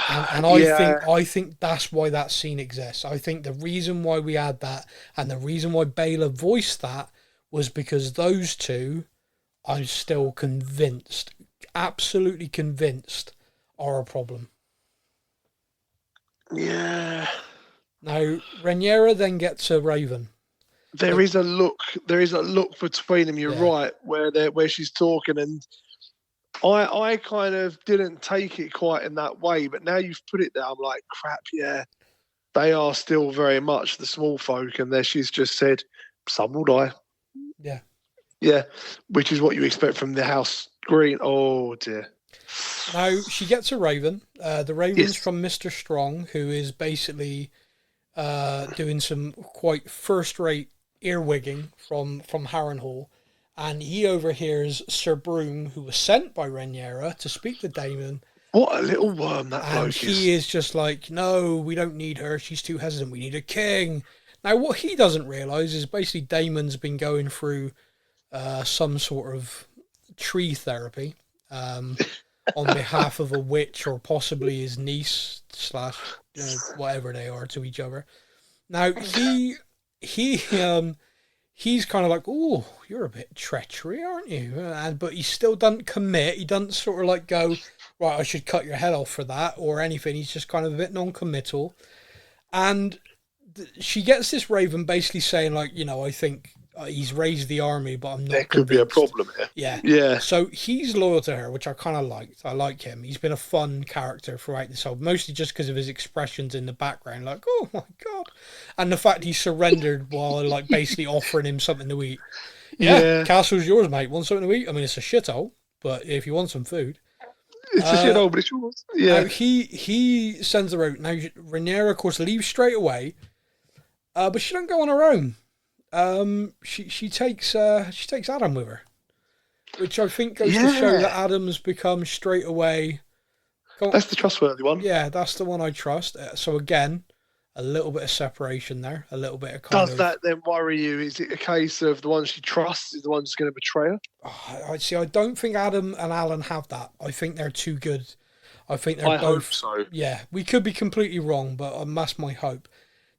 Speaker 2: And I think that's why that scene exists. I think the reason why we had that and the reason why Baylor voiced that was because those two, I'm still convinced, absolutely convinced, are a problem.
Speaker 3: Yeah.
Speaker 2: Now, Rhaenyra then gets a raven.
Speaker 3: There is a look between them. You're right, where she's talking, and I kind of didn't take it quite in that way, but now you've put it there, I'm like, crap, yeah, they are still very much the small folk, and there she's just said, some will die.
Speaker 2: Yeah.
Speaker 3: Yeah, which is what you expect from the House Green. Oh, dear.
Speaker 2: Now, she gets a raven. The raven's from Mr. Strong, who is basically doing some quite first-rate earwigging from Harrenhal. And he overhears Sir Broom, who was sent by Rhaenyra to speak to Daemon.
Speaker 3: What a little worm that bloke is.
Speaker 2: And he is just like, no, we don't need her. She's too hesitant. We need a king. Now, what he doesn't realise is basically Daemon's been going through some sort of tree therapy. on behalf of a witch or possibly his niece slash whatever they are to each other. Now he's kind of like, oh, you're a bit treachery, aren't you? But he still doesn't commit. He doesn't sort of like go, right, I should cut your head off for that or anything. He's just kind of a bit non-committal. And she gets this raven basically saying like, I think he's raised the army, but I'm not
Speaker 3: There could be a problem here.
Speaker 2: Yeah. So he's loyal to her, which I kind of liked. I like him. He's been a fun character throughout this whole, mostly just because of his expressions in the background, like, oh my God. And the fact he surrendered while like basically offering him something to eat. Yeah. Castle's yours, mate. Want something to eat? I mean, it's a shithole, but if you want some food.
Speaker 3: It's a shithole, but it's yours. Yeah.
Speaker 2: Now, he sends her out. Now, Rhaenyra, of course, leaves straight away, but she don't go on her own. She takes Adam with her, which I think goes to show that Adam's become straight away.
Speaker 3: That's the trustworthy one.
Speaker 2: Yeah, that's the one I trust. So again, a little bit of separation there, a little bit of
Speaker 3: Does that then worry you? Is it a case of the one she trusts is the one that's going to betray her?
Speaker 2: I see. I don't think Adam and Alan have that. I think they're too good. I think they're both.
Speaker 3: Hope so.
Speaker 2: Yeah, we could be completely wrong, but that's my hope.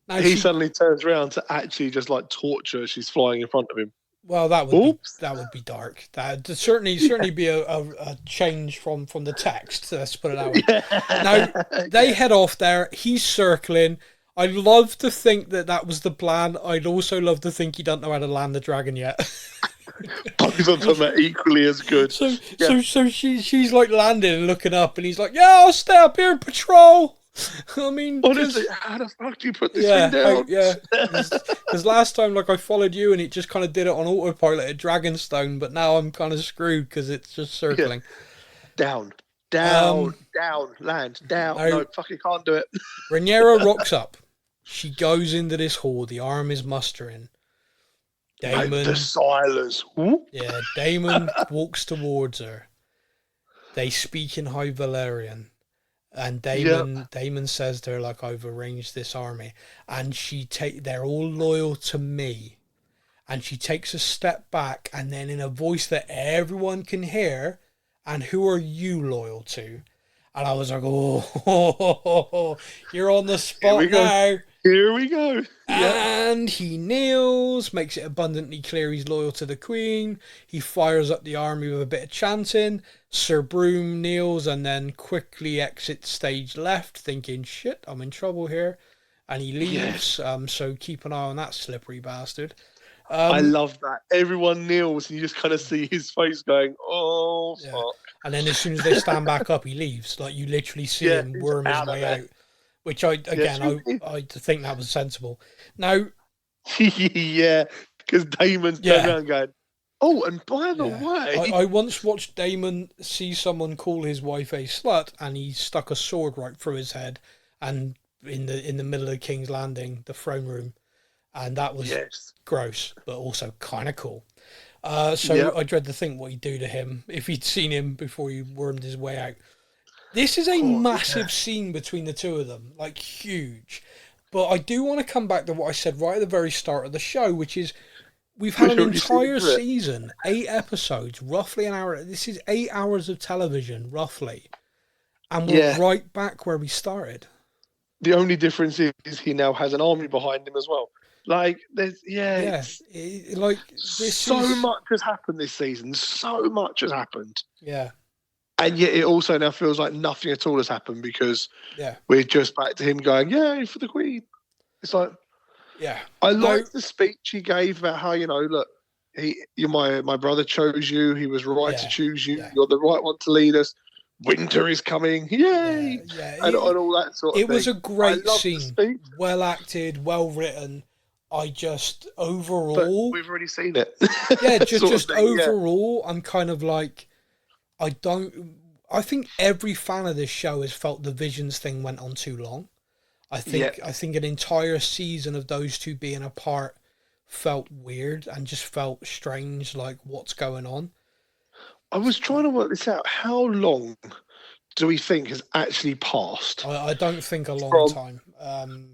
Speaker 2: Now
Speaker 3: he suddenly turns around to actually just like torture as she's flying in front of him.
Speaker 2: Well, that would be dark. That would certainly be a change from the text. Let's put it that way. Yeah. Now they head off there. He's circling. I'd love to think that was the plan. I'd also love to think he doesn't know how to land the dragon yet.
Speaker 3: Both of them are equally as good.
Speaker 2: So she's like landing and looking up, and he's like, "Yeah, I'll stay up here and patrol." I mean,
Speaker 3: honestly, how the fuck do you put this thing down?
Speaker 2: Because last time, like, I followed you and it just kind of did it on autopilot at Dragonstone, but now I'm kind of screwed because it's just circling.
Speaker 3: Yeah. Down, land, down. No, fucking can't do it.
Speaker 2: Rhaenyra rocks up. She goes into this hall. The arm is mustering. Daemon,
Speaker 3: the silence.
Speaker 2: Yeah, Daemon walks towards her. They speak in High Valyrian. And Daemon says to her, like, I've arranged this army. And they're all loyal to me. And she takes a step back, and then in a voice that everyone can hear, and who are you loyal to? And I was like, oh, you're on the spot now.
Speaker 3: Here we go.
Speaker 2: And he kneels, makes it abundantly clear he's loyal to the Queen. He fires up the army with a bit of chanting. Sir Broom kneels and then quickly exits stage left, thinking, shit, I'm in trouble here. And he leaves, so keep an eye on that slippery bastard.
Speaker 3: I love that. Everyone kneels and you just kind of see his face going, oh, fuck.
Speaker 2: And then as soon as they stand back up, he leaves. Like, you literally see him worm his way out. Which I think that was sensible. Now,
Speaker 3: yeah, because Daemon's turned around going, oh, and by the way,
Speaker 2: I once watched Daemon see someone call his wife a slut, and he stuck a sword right through his head, and in the middle of King's Landing, the throne room, and that was gross, but also kind of cool. I dread to think what he'd do to him if he'd seen him before he wormed his way out. This is a massive scene between the two of them, like huge. But I do want to come back to what I said right at the very start of the show, which is we've had an entire season, 8 episodes, roughly an hour. This is 8 hours of television, roughly. And we're right back where we started.
Speaker 3: The only difference is he now has an army behind him as well. Like, there's, much has happened this season. So much has happened.
Speaker 2: Yeah.
Speaker 3: And yet it also now feels like nothing at all has happened because we're just back to him going, yay, for the Queen. It's like, I like the speech he gave about how, look, my brother chose you. He was right to choose you. You're the right one to lead us. Winter is coming. Yay. And all that sort of thing.
Speaker 2: It was a great scene. Well acted, well written. I just, overall...
Speaker 3: But we've already seen it.
Speaker 2: Yeah, just overall, I'm kind of like... I think every fan of this show has felt the Visions thing went on too long. I think an entire season of those two being apart felt weird and just felt strange, like what's going on.
Speaker 3: I was trying to work this out. How long do we think has actually passed?
Speaker 2: I don't think a long time.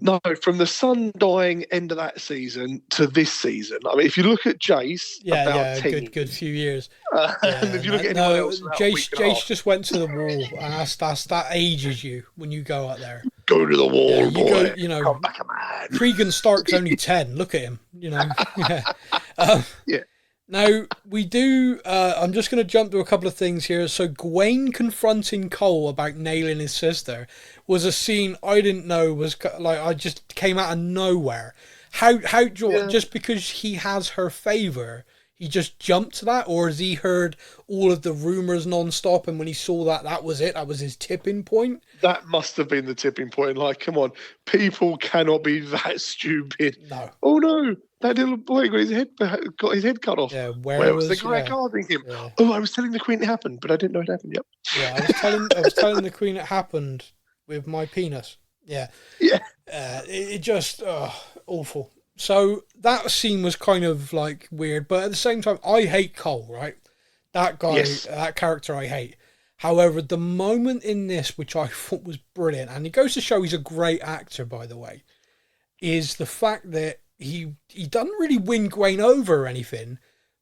Speaker 3: No, from the son dying end of that season to this season. I mean, if you look at Jace, about 10
Speaker 2: good few years.
Speaker 3: And if you look at anyone else,
Speaker 2: Jace just went to the wall, and that ages you when you go out there.
Speaker 3: Go to the wall, boy.
Speaker 2: Come
Speaker 3: back a man.
Speaker 2: Cregan Stark's only 10. Look at him.
Speaker 3: Yeah.
Speaker 2: Now, we do... I'm just going to jump to a couple of things here. So, Gwayne confronting Cole about nailing his sister was a scene I didn't know was... I just came out of nowhere. How just because he has her favour, he just jumped to that? Or has he heard all of the rumours non-stop, and when he saw that was it? That was his tipping point?
Speaker 3: That must have been the tipping point. Like, come on. People cannot be that stupid.
Speaker 2: No.
Speaker 3: Oh, no. That little boy got his head cut off.
Speaker 2: Yeah,
Speaker 3: where was the guy guarding him? Yeah. Oh, I was telling the Queen it happened, but I didn't know it happened. Yep.
Speaker 2: Yeah, I was telling the Queen it happened with my penis. Yeah.
Speaker 3: Yeah.
Speaker 2: It just awful. So that scene was kind of like weird, but at the same time, I hate Cole, right? That guy, that character, I hate. However, the moment in this, which I thought was brilliant, and it goes to show he's a great actor, by the way, is the fact that he doesn't really win Gwayne over or anything,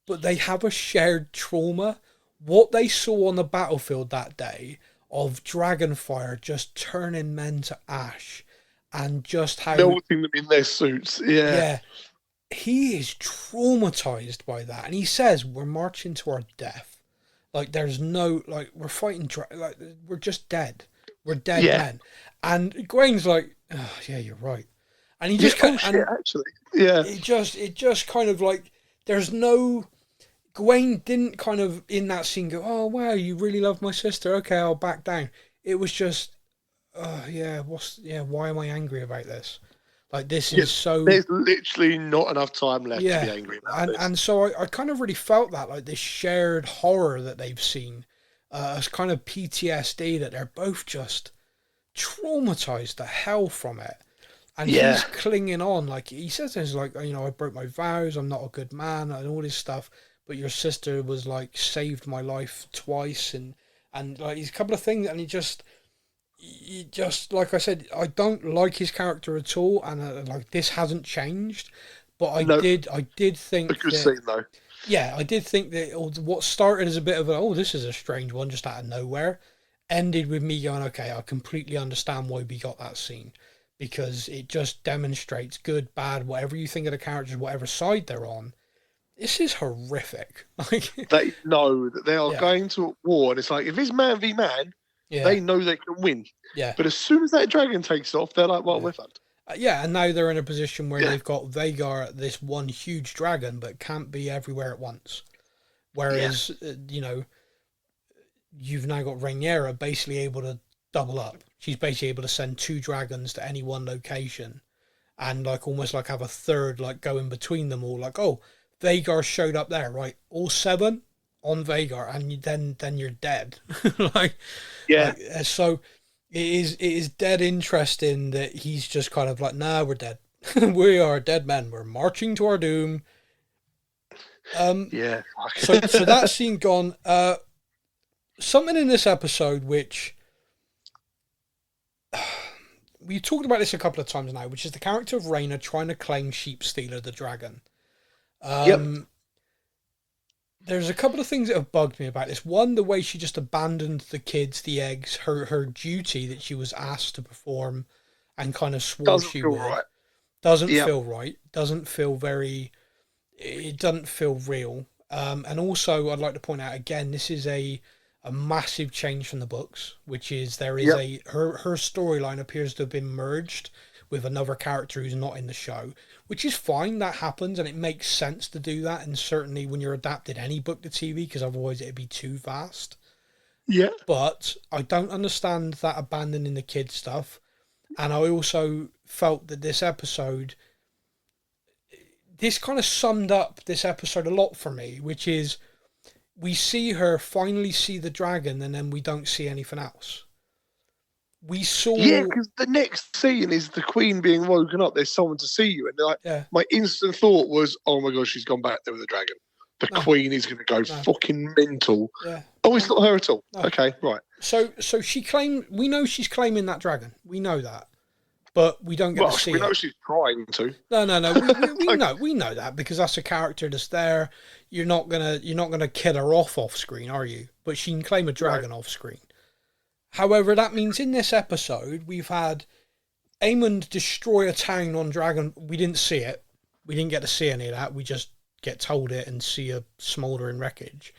Speaker 2: but they have a shared trauma. What they saw on the battlefield that day of Dragonfire just turning men to ash, and just how
Speaker 3: melting them in their suits. Yeah.
Speaker 2: He is traumatized by that, and he says we're marching to our death. Like, there's no, like, we're fighting, like, we're just dead. We're dead men. And Gwayne's like, oh, yeah, you're right. And he just it just kind of like, there's no, Gwayne didn't kind of in that scene go, oh wow, you really love my sister, okay, I'll back down. It was just, why am I angry about this? Like, this is so...
Speaker 3: There's literally not enough time left to be angry about this.
Speaker 2: And so I kind of really felt that, like, this shared horror that they've seen, as kind of PTSD, that they're both just traumatized to hell from it. And he's clinging on, like, he says things like, I broke my vows, I'm not a good man, and all this stuff, but your sister was, like, saved my life twice, and like, he's a couple of things, and he just, like I said, I don't like his character at all, and like, this hasn't changed, but I did think
Speaker 3: a good scene though.
Speaker 2: Yeah, I did think that what started as a bit of this is a strange one just out of nowhere, ended with me going, okay, I completely understand why we got that scene, because it just demonstrates, good, bad, whatever you think of the characters, whatever side they're on, this is horrific. Like,
Speaker 3: they know that they are going to war, and it's like, if it's man v man, they know they can win.
Speaker 2: Yeah.
Speaker 3: But as soon as that dragon takes off, they're like, well, we're fucked.
Speaker 2: And now they're in a position where they've got Vhagar, this one huge dragon, but can't be everywhere at once. Whereas, you've now got Rhaenyra basically able to double up. She's basically able to send 2 dragons to any one location, and like almost like have a third like go in between them all. Like, oh, Vhagar showed up there, right? All 7 on Vhagar, and then you're dead. So it is dead interesting that he's just kind of like, nah, we're dead. We are dead men. We're marching to our doom. So that scene gone. Something in this episode which we talked about this a couple of times now, which is the character of Rhaena trying to claim Sheepstealer the dragon. There's a couple of things that have bugged me about this. One, the way she just abandoned the kids, the eggs, her duty that she was asked to perform, and kind of swore she would. Right. Doesn't feel right. Doesn't feel very... It doesn't feel real. And also, I'd like to point out again, this is a massive change from the books, which is her storyline appears to have been merged with another character who's not in the show, which is fine. That happens, and it makes sense to do that, and certainly when you're adapted any book to TV, because otherwise it'd be too vast. But I don't understand that abandoning the kid stuff, and I also felt that this kind of summed up this episode a lot for me, which is we see her finally see the dragon, and then we don't see anything else. We saw... Yeah,
Speaker 3: because the next scene is the Queen being woken up. There's someone to see you. And my instant thought was, oh my God, she's gone back there with the dragon. the Queen is going to go fucking mental.
Speaker 2: Yeah.
Speaker 3: Oh, it's not her at all.
Speaker 2: No.
Speaker 3: Okay, right.
Speaker 2: So she claimed. We know she's claiming that dragon. We know that, but we don't get to see it.
Speaker 3: We know she's trying to.
Speaker 2: No. We know that because that's a character that's there. You're not gonna kill her off screen, are you? But she can claim a dragon off screen. However, that means in this episode we've had Aemond destroy a town on dragon. We didn't see it. We didn't get to see any of that. We just get told it and see a smouldering wreckage.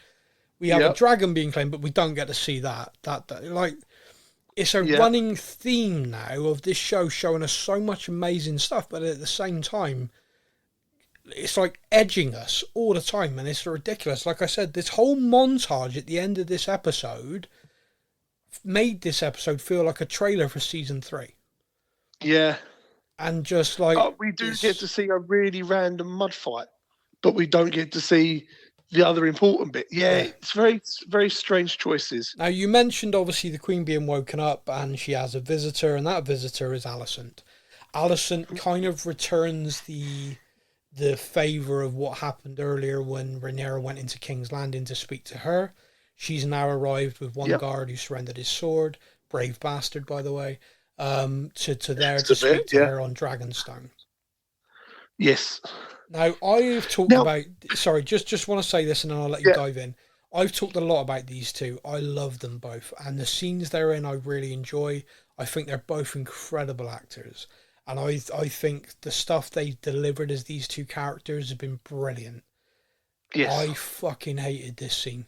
Speaker 2: We have a dragon being claimed, but we don't get to see that. It's a running theme now of this show showing us so much amazing stuff, but at the same time, it's like edging us all the time, and it's ridiculous. Like I said, this whole montage at the end of this episode made this episode feel like a trailer for season 3.
Speaker 3: Yeah.
Speaker 2: And just like...
Speaker 3: we do get to see a really random mud fight, but we don't get to see the other important bit. Yeah, it's very, very strange choices.
Speaker 2: Now, you mentioned, obviously, the Queen being woken up, and she has a visitor, and that visitor is Alicent. Alicent kind of returns the favour of what happened earlier when Rhaenyra went into King's Landing to speak to her. She's now arrived with one guard who surrendered his sword. Brave bastard, by the way. To speak to her on Dragonstone.
Speaker 3: Yes.
Speaker 2: Now, I've talked about... Sorry, just want to say this and then I'll let you dive in. I've talked a lot about these two. I love them both. And the scenes they're in, I really enjoy. I think they're both incredible actors. And I think the stuff they delivered as these two characters has been brilliant.
Speaker 3: Yes.
Speaker 2: I fucking hated this scene.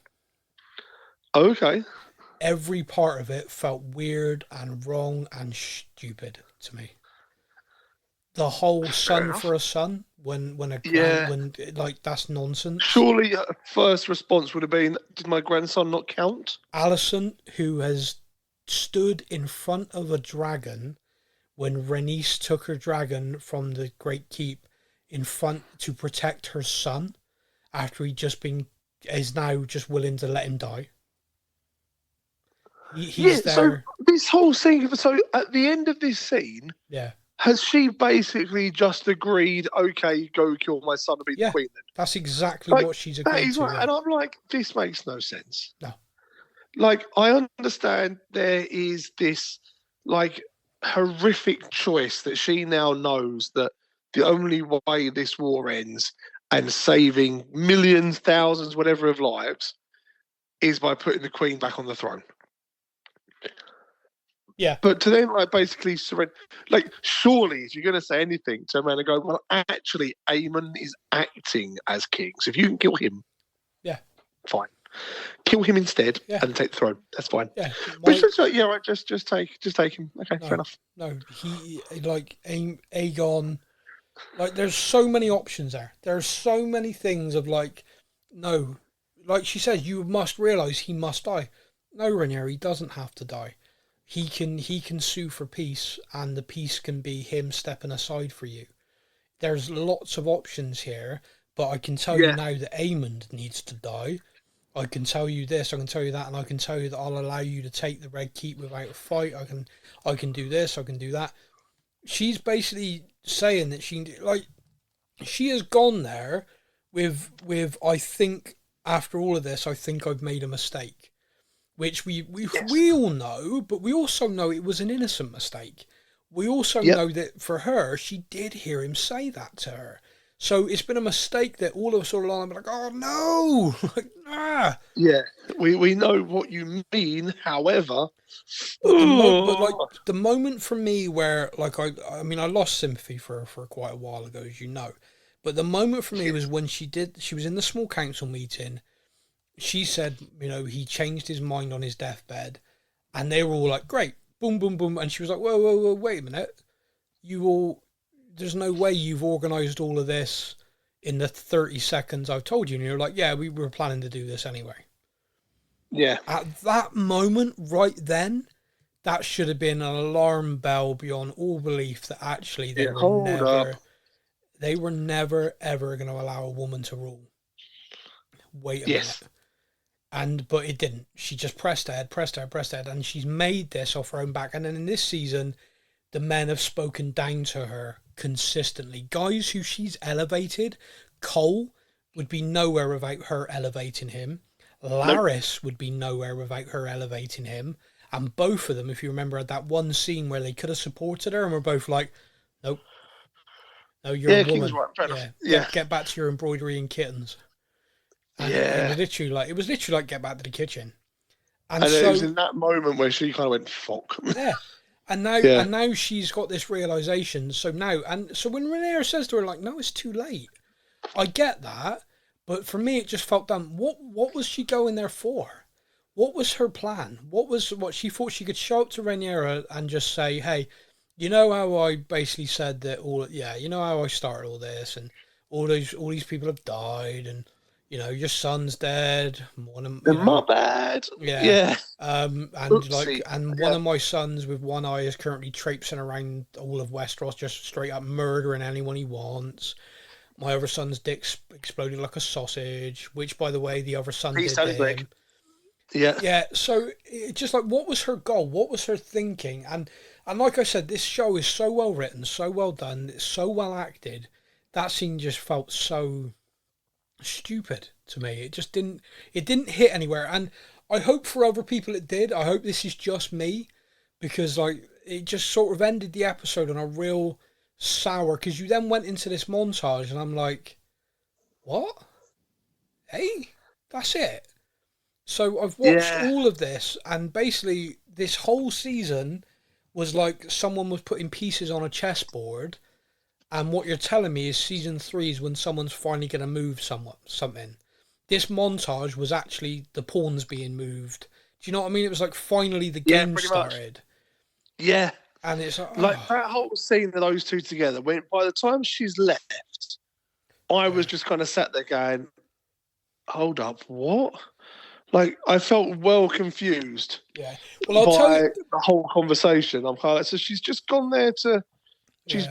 Speaker 3: Okay.
Speaker 2: Every part of it felt weird and wrong and stupid to me. The whole son for a son, when that's nonsense.
Speaker 3: Surely a first response would have been, did my grandson not count?
Speaker 2: Alicent, who has stood in front of a dragon when Rhaenys took her dragon from the Great Keep in front to protect her son after is now just willing to let him die. He's there.
Speaker 3: So this whole scene, so at the end of this scene, has she basically just agreed, okay, go kill my son and be the queen then?
Speaker 2: That's exactly what she's agreed to.
Speaker 3: Right. And I'm like, this makes no sense.
Speaker 2: No.
Speaker 3: Like, I understand there is this, like, horrific choice that she now knows that the only way this war ends and saving millions, thousands, whatever of lives is by putting the queen back on the throne.
Speaker 2: Yeah.
Speaker 3: But to then, like, basically surrender, like, surely if you're going to say anything, turn around and go, well, actually, Aemon is acting as king. So if you can kill him, fine. Kill him instead and take the throne. That's fine.
Speaker 2: Yeah.
Speaker 3: But just take him. Okay, fair enough.
Speaker 2: No, he, like, Aegon, like, there's so many options there. There's so many things of, like, no, like she says, you must realise he must die. No, Rhaenyra, he doesn't have to die. He can sue for peace, and the peace can be him stepping aside for you. There's lots of options here, but I can tell you now that Aemond needs to die. I can tell you this, I can tell you that, and I can tell you that I'll allow you to take the Red Keep without a fight. I can do this, I can do that. She's basically saying that she has gone there with I think after all of this, I think I've made a mistake. Which we all know, but we also know it was an innocent mistake. We also know that for her, she did hear him say that to her. So it's been a mistake that all of us are like, oh no, like, nah.
Speaker 3: Yeah, we know what you mean. However,
Speaker 2: the moment for me where, like, I mean, I lost sympathy for her for quite a while ago, as you know. But the moment for me was when she was in the small council meeting. She said, he changed his mind on his deathbed, and they were all like, great, boom, boom, boom. And she was like, whoa, wait a minute. There's no way you've organised all of this in the 30 seconds I've told you. And you're like, yeah, we were planning to do this anyway.
Speaker 3: Yeah.
Speaker 2: At that moment, right then, that should have been an alarm bell beyond all belief that actually they were never, ever going to allow a woman to rule. Wait a minute. But it didn't. She just pressed ahead, and she's made this off her own back. And then in this season, the men have spoken down to her consistently. Guys who she's elevated, Cole, would be nowhere without her elevating him. Laris would be nowhere without her elevating him. And both of them, if you remember, had that one scene where they could have supported her and were both like, nope. No, you're a woman.
Speaker 3: Right, yeah.
Speaker 2: Get back to your embroidery and kittens. And it was literally like get back to the kitchen. And so,
Speaker 3: it was in that moment where she kind of went, fuck.
Speaker 2: Yeah. And now she's got this realization. So when Rhaenyra says to her, like, no, it's too late. I get that. But for me, it just felt dumb. What was she going there for? What was her plan? What she thought she could show up to Rhaenyra and just say, hey, you know how I basically said that you know how I started all this and all these people have died and, you know, your son's dead.
Speaker 3: My bad.
Speaker 2: Yeah. One of my sons with one eye is currently traipsing around all of Westeros, just straight up murdering anyone he wants. My other son's dick exploded like a sausage, which, by the way, the other son did to him.
Speaker 3: Yeah.
Speaker 2: Yeah. So it's just like, what was her goal? What was her thinking? And like I said, this show is so well written, so well done, it's so well acted. That scene just felt so stupid to me. It just didn't hit anywhere. And I hope for other people it did. I hope this is just me, because like it just sort of ended the episode on a real sour, because you then went into this montage and I'm like, what? Hey, that's it. So I've watched all of this, and basically this whole season was like someone was putting pieces on a chessboard, and what you're telling me is season 3 is when someone's finally going to move something. This montage was actually the pawns being moved. Do you know what I mean? It was like finally the game started.
Speaker 3: Much. Yeah.
Speaker 2: And it's
Speaker 3: like that whole scene of those two together, when by the time she's left, I was just kind of sat there going, hold up, what? Like, I felt well confused.
Speaker 2: Yeah. Well, I'll tell you
Speaker 3: the whole conversation. I'm kind of like, so she's just gone there to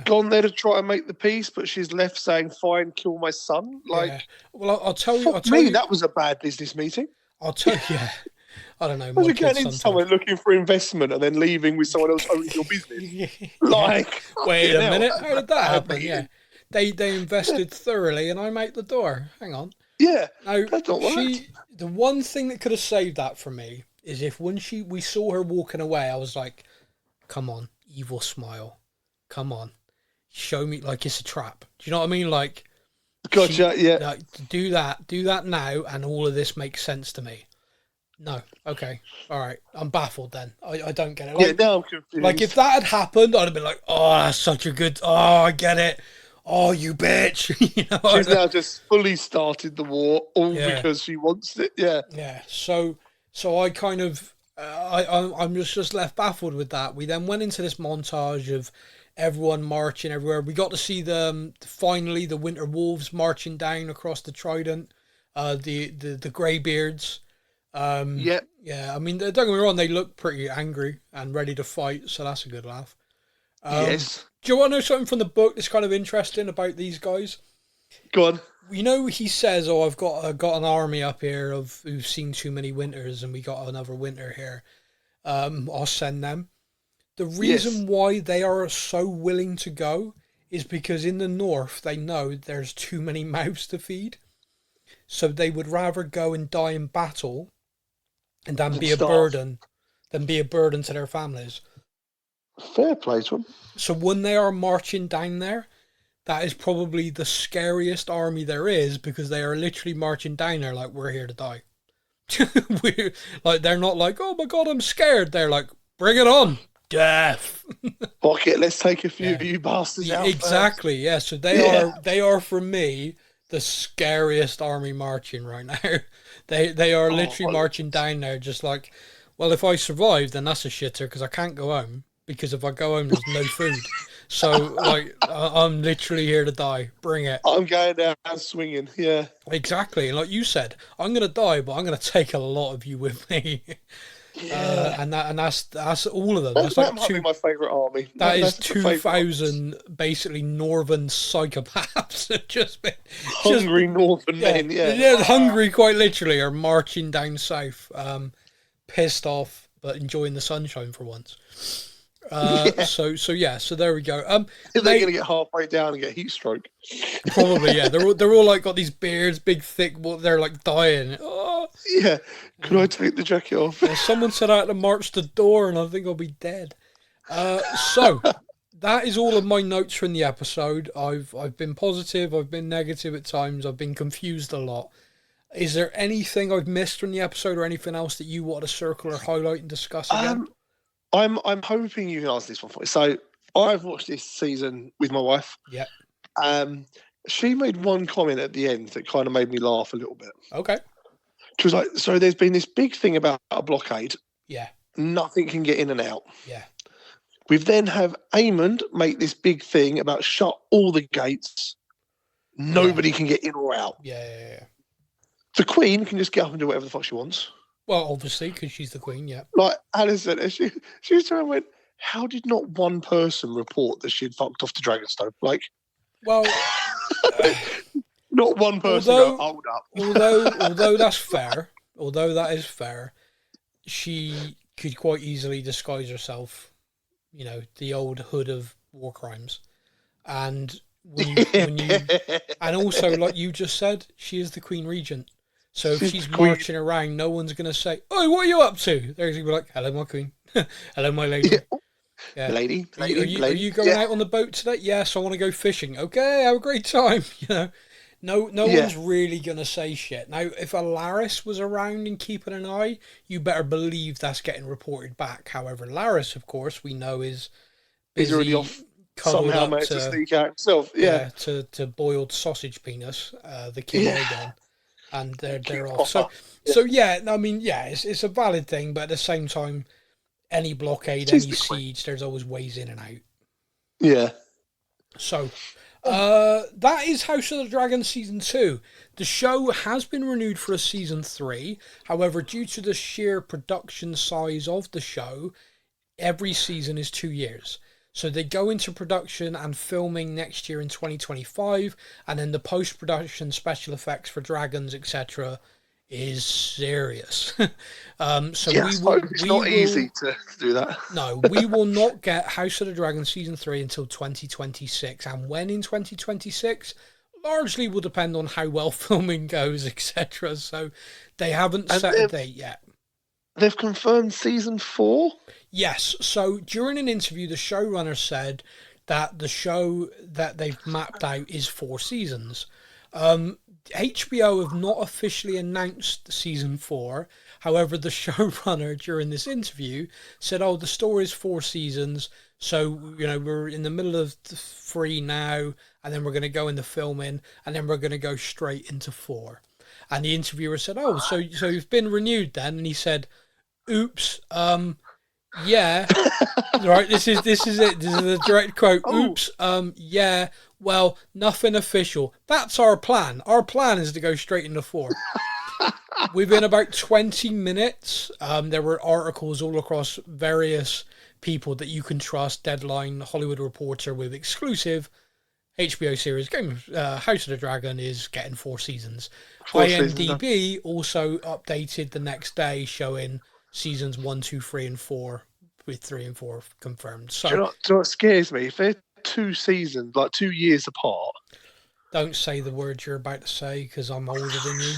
Speaker 3: gone there to try and make the peace, but she's left saying, fine, kill my son. Like,
Speaker 2: well, I'll tell you.
Speaker 3: That was a bad business meeting.
Speaker 2: I'll tell you. I don't know.
Speaker 3: You're getting into someone looking for investment and then leaving with someone else owning your business. Like,
Speaker 2: wait a minute, how did that happen? Yeah, they invested thoroughly, and I'm out the door. Hang on.
Speaker 3: Yeah,
Speaker 2: now,
Speaker 3: that's not right.
Speaker 2: The one thing that could have saved that for me is if when we saw her walking away, I was like, "Come on, evil smile, come on, show me like it's a trap." Do you know what I mean? Like,
Speaker 3: gotcha.
Speaker 2: Like, do that now, and all of this makes sense to me. No. Okay. All right. I'm baffled then. I don't get it. Like,
Speaker 3: now I'm confused.
Speaker 2: Like, if that had happened, I'd have been like, oh, that's such a good... Oh, I get it. Oh, you bitch. You know,
Speaker 3: she's now just fully started the war, all because she wants it. Yeah.
Speaker 2: Yeah. So I kind of... I'm just left baffled with that. We then went into this montage of everyone marching everywhere. We got to see finally the Winter Wolves marching down across the Trident. The Greybeards. Yeah, I mean, don't get me wrong, they look pretty angry and ready to fight, so that's a good laugh.
Speaker 3: Yes.
Speaker 2: Do you want to know something from the book that's kind of interesting about these guys?
Speaker 3: Go on.
Speaker 2: You know, he says, "Oh, I've got an army up here who've seen too many winters, and we got another winter here. I'll send them." The reason why they are so willing to go is because in the north they know there's too many mouths to feed, so they would rather go and die in battle and then be a burden to their families.
Speaker 3: Fair play to them. So
Speaker 2: when they are marching down there, that is probably the scariest army there is, because they are literally marching down there like, we're here to die. They're not like, oh my god, I'm scared. They're like, bring it on, death.
Speaker 3: Fuck it, let's take a few of you bastards out.
Speaker 2: Exactly, yeah. So they are for me the scariest army marching right now. They are literally marching down there just like, well, if I survive, then that's a shitter, because I can't go home, because if I go home, there's no food. So, like, I'm literally here to die. Bring it.
Speaker 3: I'm going down swinging, yeah.
Speaker 2: Exactly. Like you said, I'm going to die, but I'm going to take a lot of you with me. Yeah. And that's all of them.
Speaker 3: That might be my favourite army.
Speaker 2: That is 2,000 basically northern psychopaths that just been
Speaker 3: hungry northern men.
Speaker 2: Yeah, hungry quite literally, are marching down south, pissed off but enjoying the sunshine for once. So there we go.
Speaker 3: They're going to get halfway down and get heat stroke.
Speaker 2: Probably, yeah. They're all like got these beards, big, thick. They're like dying. Oh.
Speaker 3: Yeah. Can I take the jacket off?
Speaker 2: Yeah, someone said I had to march the door, and I think I'll be dead. So that is all of my notes from the episode. I've been positive. I've been negative at times. I've been confused a lot. Is there anything I've missed from the episode, or anything else that you want to circle or highlight and discuss again?
Speaker 3: I'm hoping you can answer this one for me. So I've watched this season with my wife.
Speaker 2: Yeah.
Speaker 3: She made one comment at the end that kind of made me laugh a little bit.
Speaker 2: Okay.
Speaker 3: She was like, so there's been this big thing about a blockade.
Speaker 2: Yeah.
Speaker 3: Nothing can get in and out.
Speaker 2: Yeah.
Speaker 3: We've then have Aemond make this big thing about shut all the gates. Nobody can get in or out.
Speaker 2: Yeah.
Speaker 3: The Queen can just get up and do whatever the fuck she wants.
Speaker 2: Well, obviously, because she's the Queen, yeah.
Speaker 3: Like Alison, she was trying to went, how did not one person report that she'd fucked off to Dragonstone? Like,
Speaker 2: well,
Speaker 3: not one person go, hold up.
Speaker 2: although that's fair, although that is fair, she could quite easily disguise herself, the old hood of war crimes. And when you and also, like you just said, she is the Queen Regent. So if she's marching around, no one's going to say, "Oh, what are you up to?" They're going to be like, "Hello, my queen. Hello, my lady." Yeah.
Speaker 3: Lady.
Speaker 2: Are you going out on the boat today? Yes, I want to go fishing. Okay, have a great time. No one's really going to say shit. Now, if Laris was around and keeping an eye, you better believe that's getting reported back. However, Laris, of course, we know is busy.
Speaker 3: He's already off. Somehow managed to sneak out himself. Yeah.
Speaker 2: To boiled sausage penis, the king again. And they're off. So I mean, it's a valid thing, but at the same time, any blockade, any siege, there's always ways in and out.
Speaker 3: Yeah.
Speaker 2: So, that is House of the Dragon Season 2. The show has been renewed for a Season 3. However, due to the sheer production size of the show, every season is 2 years. So they go into production and filming next year in 2025, and then the post-production special effects for dragons, etc., is serious.
Speaker 3: It's not easy to do that.
Speaker 2: No, we will not get House of the Dragon Season 3 until 2026, and when in 2026 largely will depend on how well filming goes, etc. So they haven't set a date yet.
Speaker 3: They've confirmed Season 4?
Speaker 2: Yes. So during an interview, the showrunner said that the show that they've mapped out is 4 seasons. HBO have not officially announced Season 4. However, the showrunner during this interview said, the story is 4 seasons. So, we're in the middle of 3 now, and then we're going to go into filming, and then we're going to go straight into 4. And the interviewer said, so you've been renewed then? And he said, oops, yeah. Right, this is it. This is a direct quote. Oops, yeah. Well, nothing official. That's our plan. Our plan is to go straight into 4. Within about 20 minutes, there were articles all across various people that you can trust. Deadline, Hollywood Reporter with exclusive HBO series. House of the Dragon is getting 4 seasons. IMDb also updated the next day showing seasons 1, 2, 3, and 4, with 3 and 4 confirmed. So,
Speaker 3: do you know what scares me? If they're 2 seasons, like 2 years apart.
Speaker 2: Don't say the words you're about to say, because I'm older than you.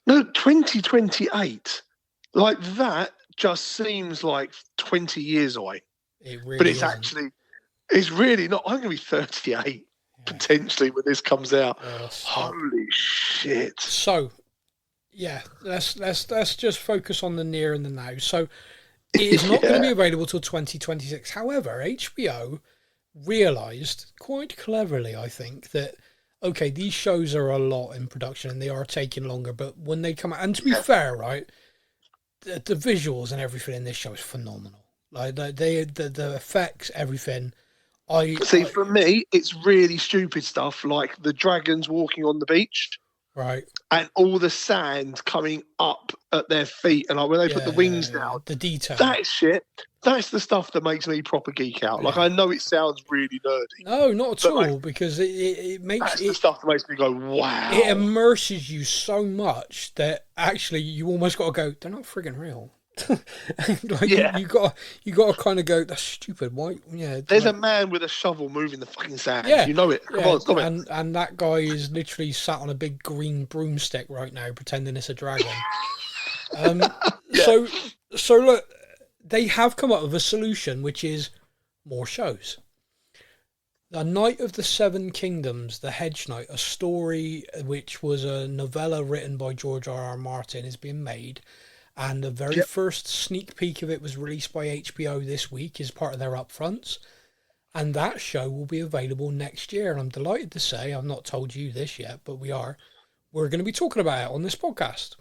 Speaker 3: No, 2028. Like, that just seems like 20 years away.
Speaker 2: It really
Speaker 3: but it's
Speaker 2: isn't.
Speaker 3: actually, it's really not. I'm going to be 38 potentially when this comes out. Holy shit.
Speaker 2: So, let's just focus on the near and the now. So, it is not going to be available till 2026. However, HBO realised quite cleverly, I think, that these shows are a lot in production and they are taking longer. But when they come out, and to be fair, right, the visuals and everything in this show is phenomenal. Like the effects, everything.
Speaker 3: For me, it's really stupid stuff like the dragons walking on the beach.
Speaker 2: Right.
Speaker 3: And all the sand coming up at their feet, and like when they put the wings down.
Speaker 2: The detail.
Speaker 3: That shit. That's the stuff that makes me proper geek out. Like, I know it sounds really nerdy.
Speaker 2: No, not at all, because it makes
Speaker 3: that's the stuff that makes me go, wow.
Speaker 2: It immerses you so much that actually you almost got to go, they're not friggin' real. You got to kind of go, that's stupid. Why? Yeah.
Speaker 3: There's a man with a shovel moving the fucking sand.
Speaker 2: Yeah.
Speaker 3: You know it. Come on, stop it.
Speaker 2: And that guy is literally sat on a big green broomstick right now, pretending it's a dragon. So look, they have come up with a solution, which is more shows. The Knight of the Seven Kingdoms, The Hedge Knight, a story which was a novella written by George R.R. Martin, is being made. And the very first sneak peek of it was released by HBO this week as part of their upfronts. And that show will be available next year. And I'm delighted to say, I've not told you this yet, but we're going to be talking about it on this podcast.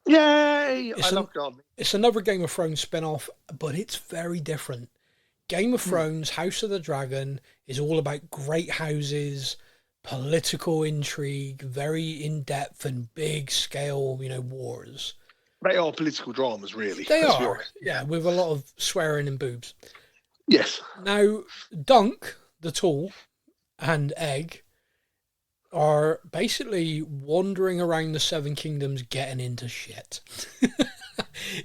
Speaker 3: Yay! I love God.
Speaker 2: It's another Game of Thrones spin-off, but it's very different. Game of Thrones, House of the Dragon, is all about great houses, political intrigue, very in-depth and big-scale, wars.
Speaker 3: They are political dramas, really.
Speaker 2: They are, yeah, with a lot of swearing and boobs.
Speaker 3: Yes.
Speaker 2: Now, Dunk, the Tool, and Egg are basically wandering around the Seven Kingdoms getting into shit.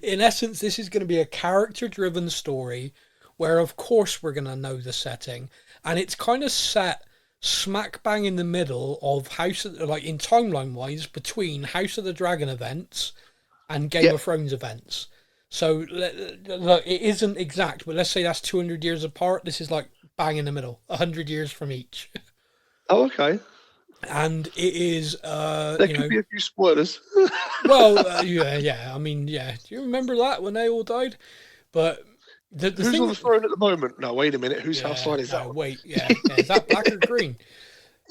Speaker 2: In essence, this is going to be a character-driven story where, of course, we're going to know the setting. And it's kind of set smack bang in the middle of in timeline-wise, between House of the Dragon events and Game of Thrones events. So, look, it isn't exact, but let's say that's 200 years apart. This is like bang in the middle, 100 years from each.
Speaker 3: Oh, okay.
Speaker 2: And it is,
Speaker 3: there could be a few spoilers.
Speaker 2: Well, yeah. I mean, yeah. Do you remember that when they all died? But the
Speaker 3: who's
Speaker 2: thing
Speaker 3: on the throne at the moment? No, wait a minute. Whose house side is that?
Speaker 2: Wait, is that black or green?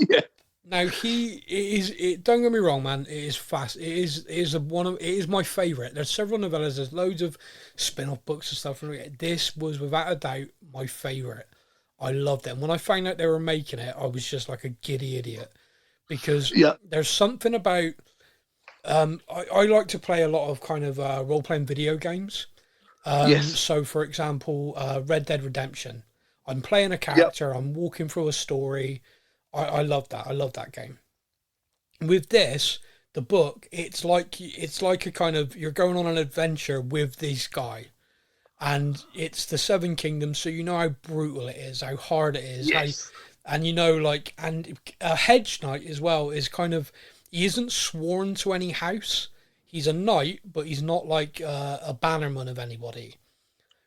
Speaker 3: Yeah.
Speaker 2: Now don't get me wrong, man. It is fast. It is my favourite. There's several novellas. There's loads of spin-off books and stuff. This was without a doubt my favourite. I loved it. And when I found out they were making it, I was just like a giddy idiot. Because there's something about... I like to play a lot of kind of role-playing video games. So, for example, Red Dead Redemption. I'm playing a character. I'm walking through a story. I love that. I love that game. With this, the book, it's like a kind of... You're going on an adventure with this guy. And it's the Seven Kingdoms, so you know how brutal it is, how hard it is.
Speaker 3: Yes.
Speaker 2: And a Hedge Knight as well is kind of... He isn't sworn to any house. He's a knight, but he's not like a bannerman of anybody.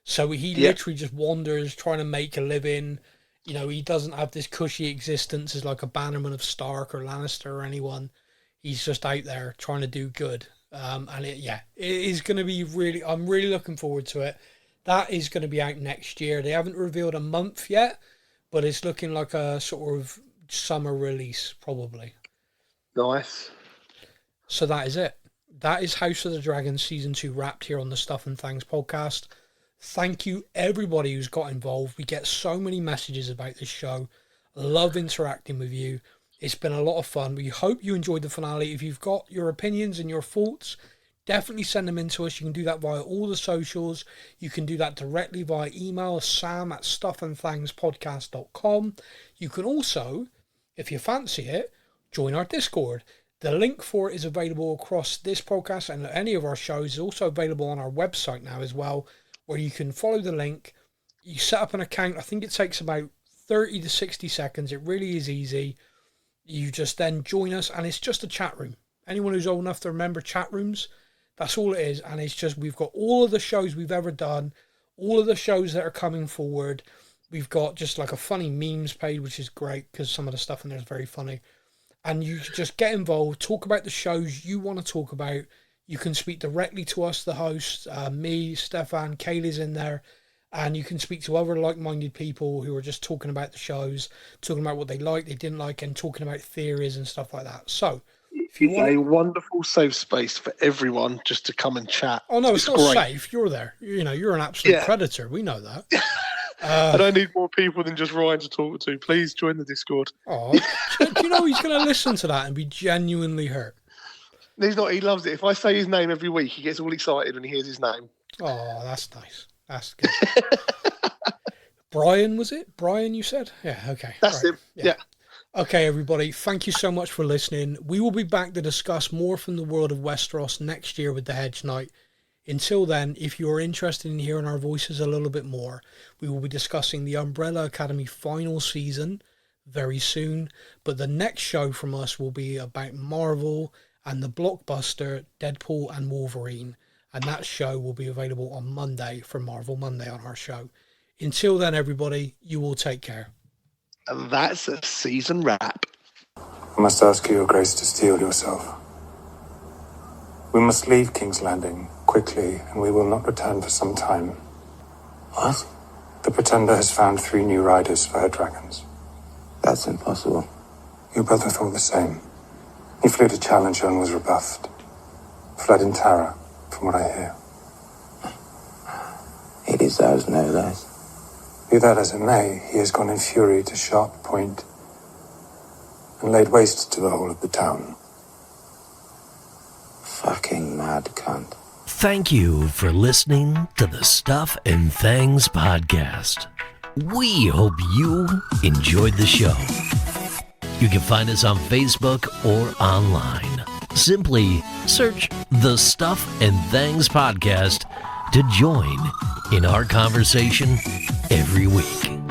Speaker 2: So he literally just wanders trying to make a living. He doesn't have this cushy existence as like a bannerman of Stark or Lannister or anyone. He's just out there trying to do good. It is going to be really... I'm really looking forward to it. That is going to be out next year. They haven't revealed a month yet, but it's looking like a sort of summer release, probably.
Speaker 3: Nice.
Speaker 2: So that is it. That is House of the Dragon Season 2 wrapped here on the Stuff and Things podcast. Thank you, everybody who's got involved. We get so many messages about this show. Love interacting with you. It's been a lot of fun. We hope you enjoyed the finale. If you've got your opinions and your thoughts, definitely send them in to us. You can do that via all the socials. You can do that directly via email, sam@stuffandthangspodcast.com. You can also, if you fancy it, join our Discord. The link for it is available across this podcast and any of our shows. It's also available on our website now as well, where you can follow the link. You set up an account. I think it takes about 30 to 60 seconds. It really is easy. You just then join us, and it's just a chat room. Anyone who's old enough to remember chat rooms, that's all it is. And it's just, we've got all of the shows we've ever done, all of the shows that are coming forward. We've got just like a funny memes page, which is great because some of the stuff in there is very funny. And you just get involved, talk about the shows you want to talk about. You can speak directly to us, the hosts, me, Stefan, Kaylee's in there. And you can speak to other like-minded people who are just talking about the shows, talking about what they like, they didn't like, and talking about theories and stuff like that. So, if you want...
Speaker 3: a wonderful safe space for everyone just to come and chat.
Speaker 2: Oh, no, it's not great. Safe. You're there. You're an absolute predator. We know that.
Speaker 3: I don't need more people than just Ryan to talk to. Please join the Discord.
Speaker 2: Oh, do you know he's going to listen to that and be genuinely hurt?
Speaker 3: He's not. He loves it. If I say his name every week, he gets all excited when he hears his name.
Speaker 2: Oh, that's nice. That's good. Brian, was it? Brian, you said? Yeah, okay.
Speaker 3: That's him. Yeah.
Speaker 2: Okay, everybody. Thank you so much for listening. We will be back to discuss more from the world of Westeros next year with the Hedge Knight. Until then, if you're interested in hearing our voices a little bit more, we will be discussing the Umbrella Academy final season very soon. But the next show from us will be about Marvel and the blockbuster Deadpool and Wolverine. And that show will be available on Monday for Marvel Monday on our show. Until then, everybody, you all take care.
Speaker 3: And that's a season wrap.
Speaker 4: I must ask you, Your Grace, to steel yourself. We must leave King's Landing quickly, and we will not return for some time.
Speaker 5: What?
Speaker 4: The Pretender has found 3 new riders for her dragons.
Speaker 5: That's impossible.
Speaker 4: Your brother thought the same. He flew to challenge her and was rebuffed. Fled in terror, from what I hear.
Speaker 5: He deserves no less.
Speaker 4: Be that as it may, he has gone in fury to Sharp Point and laid waste to the whole of the town.
Speaker 5: Fucking mad cunt.
Speaker 1: Thank you for listening to the Stuff and Things podcast. We hope you enjoyed the show. You can find us on Facebook or online. Simply search the Stuff and Things podcast to join in our conversation every week.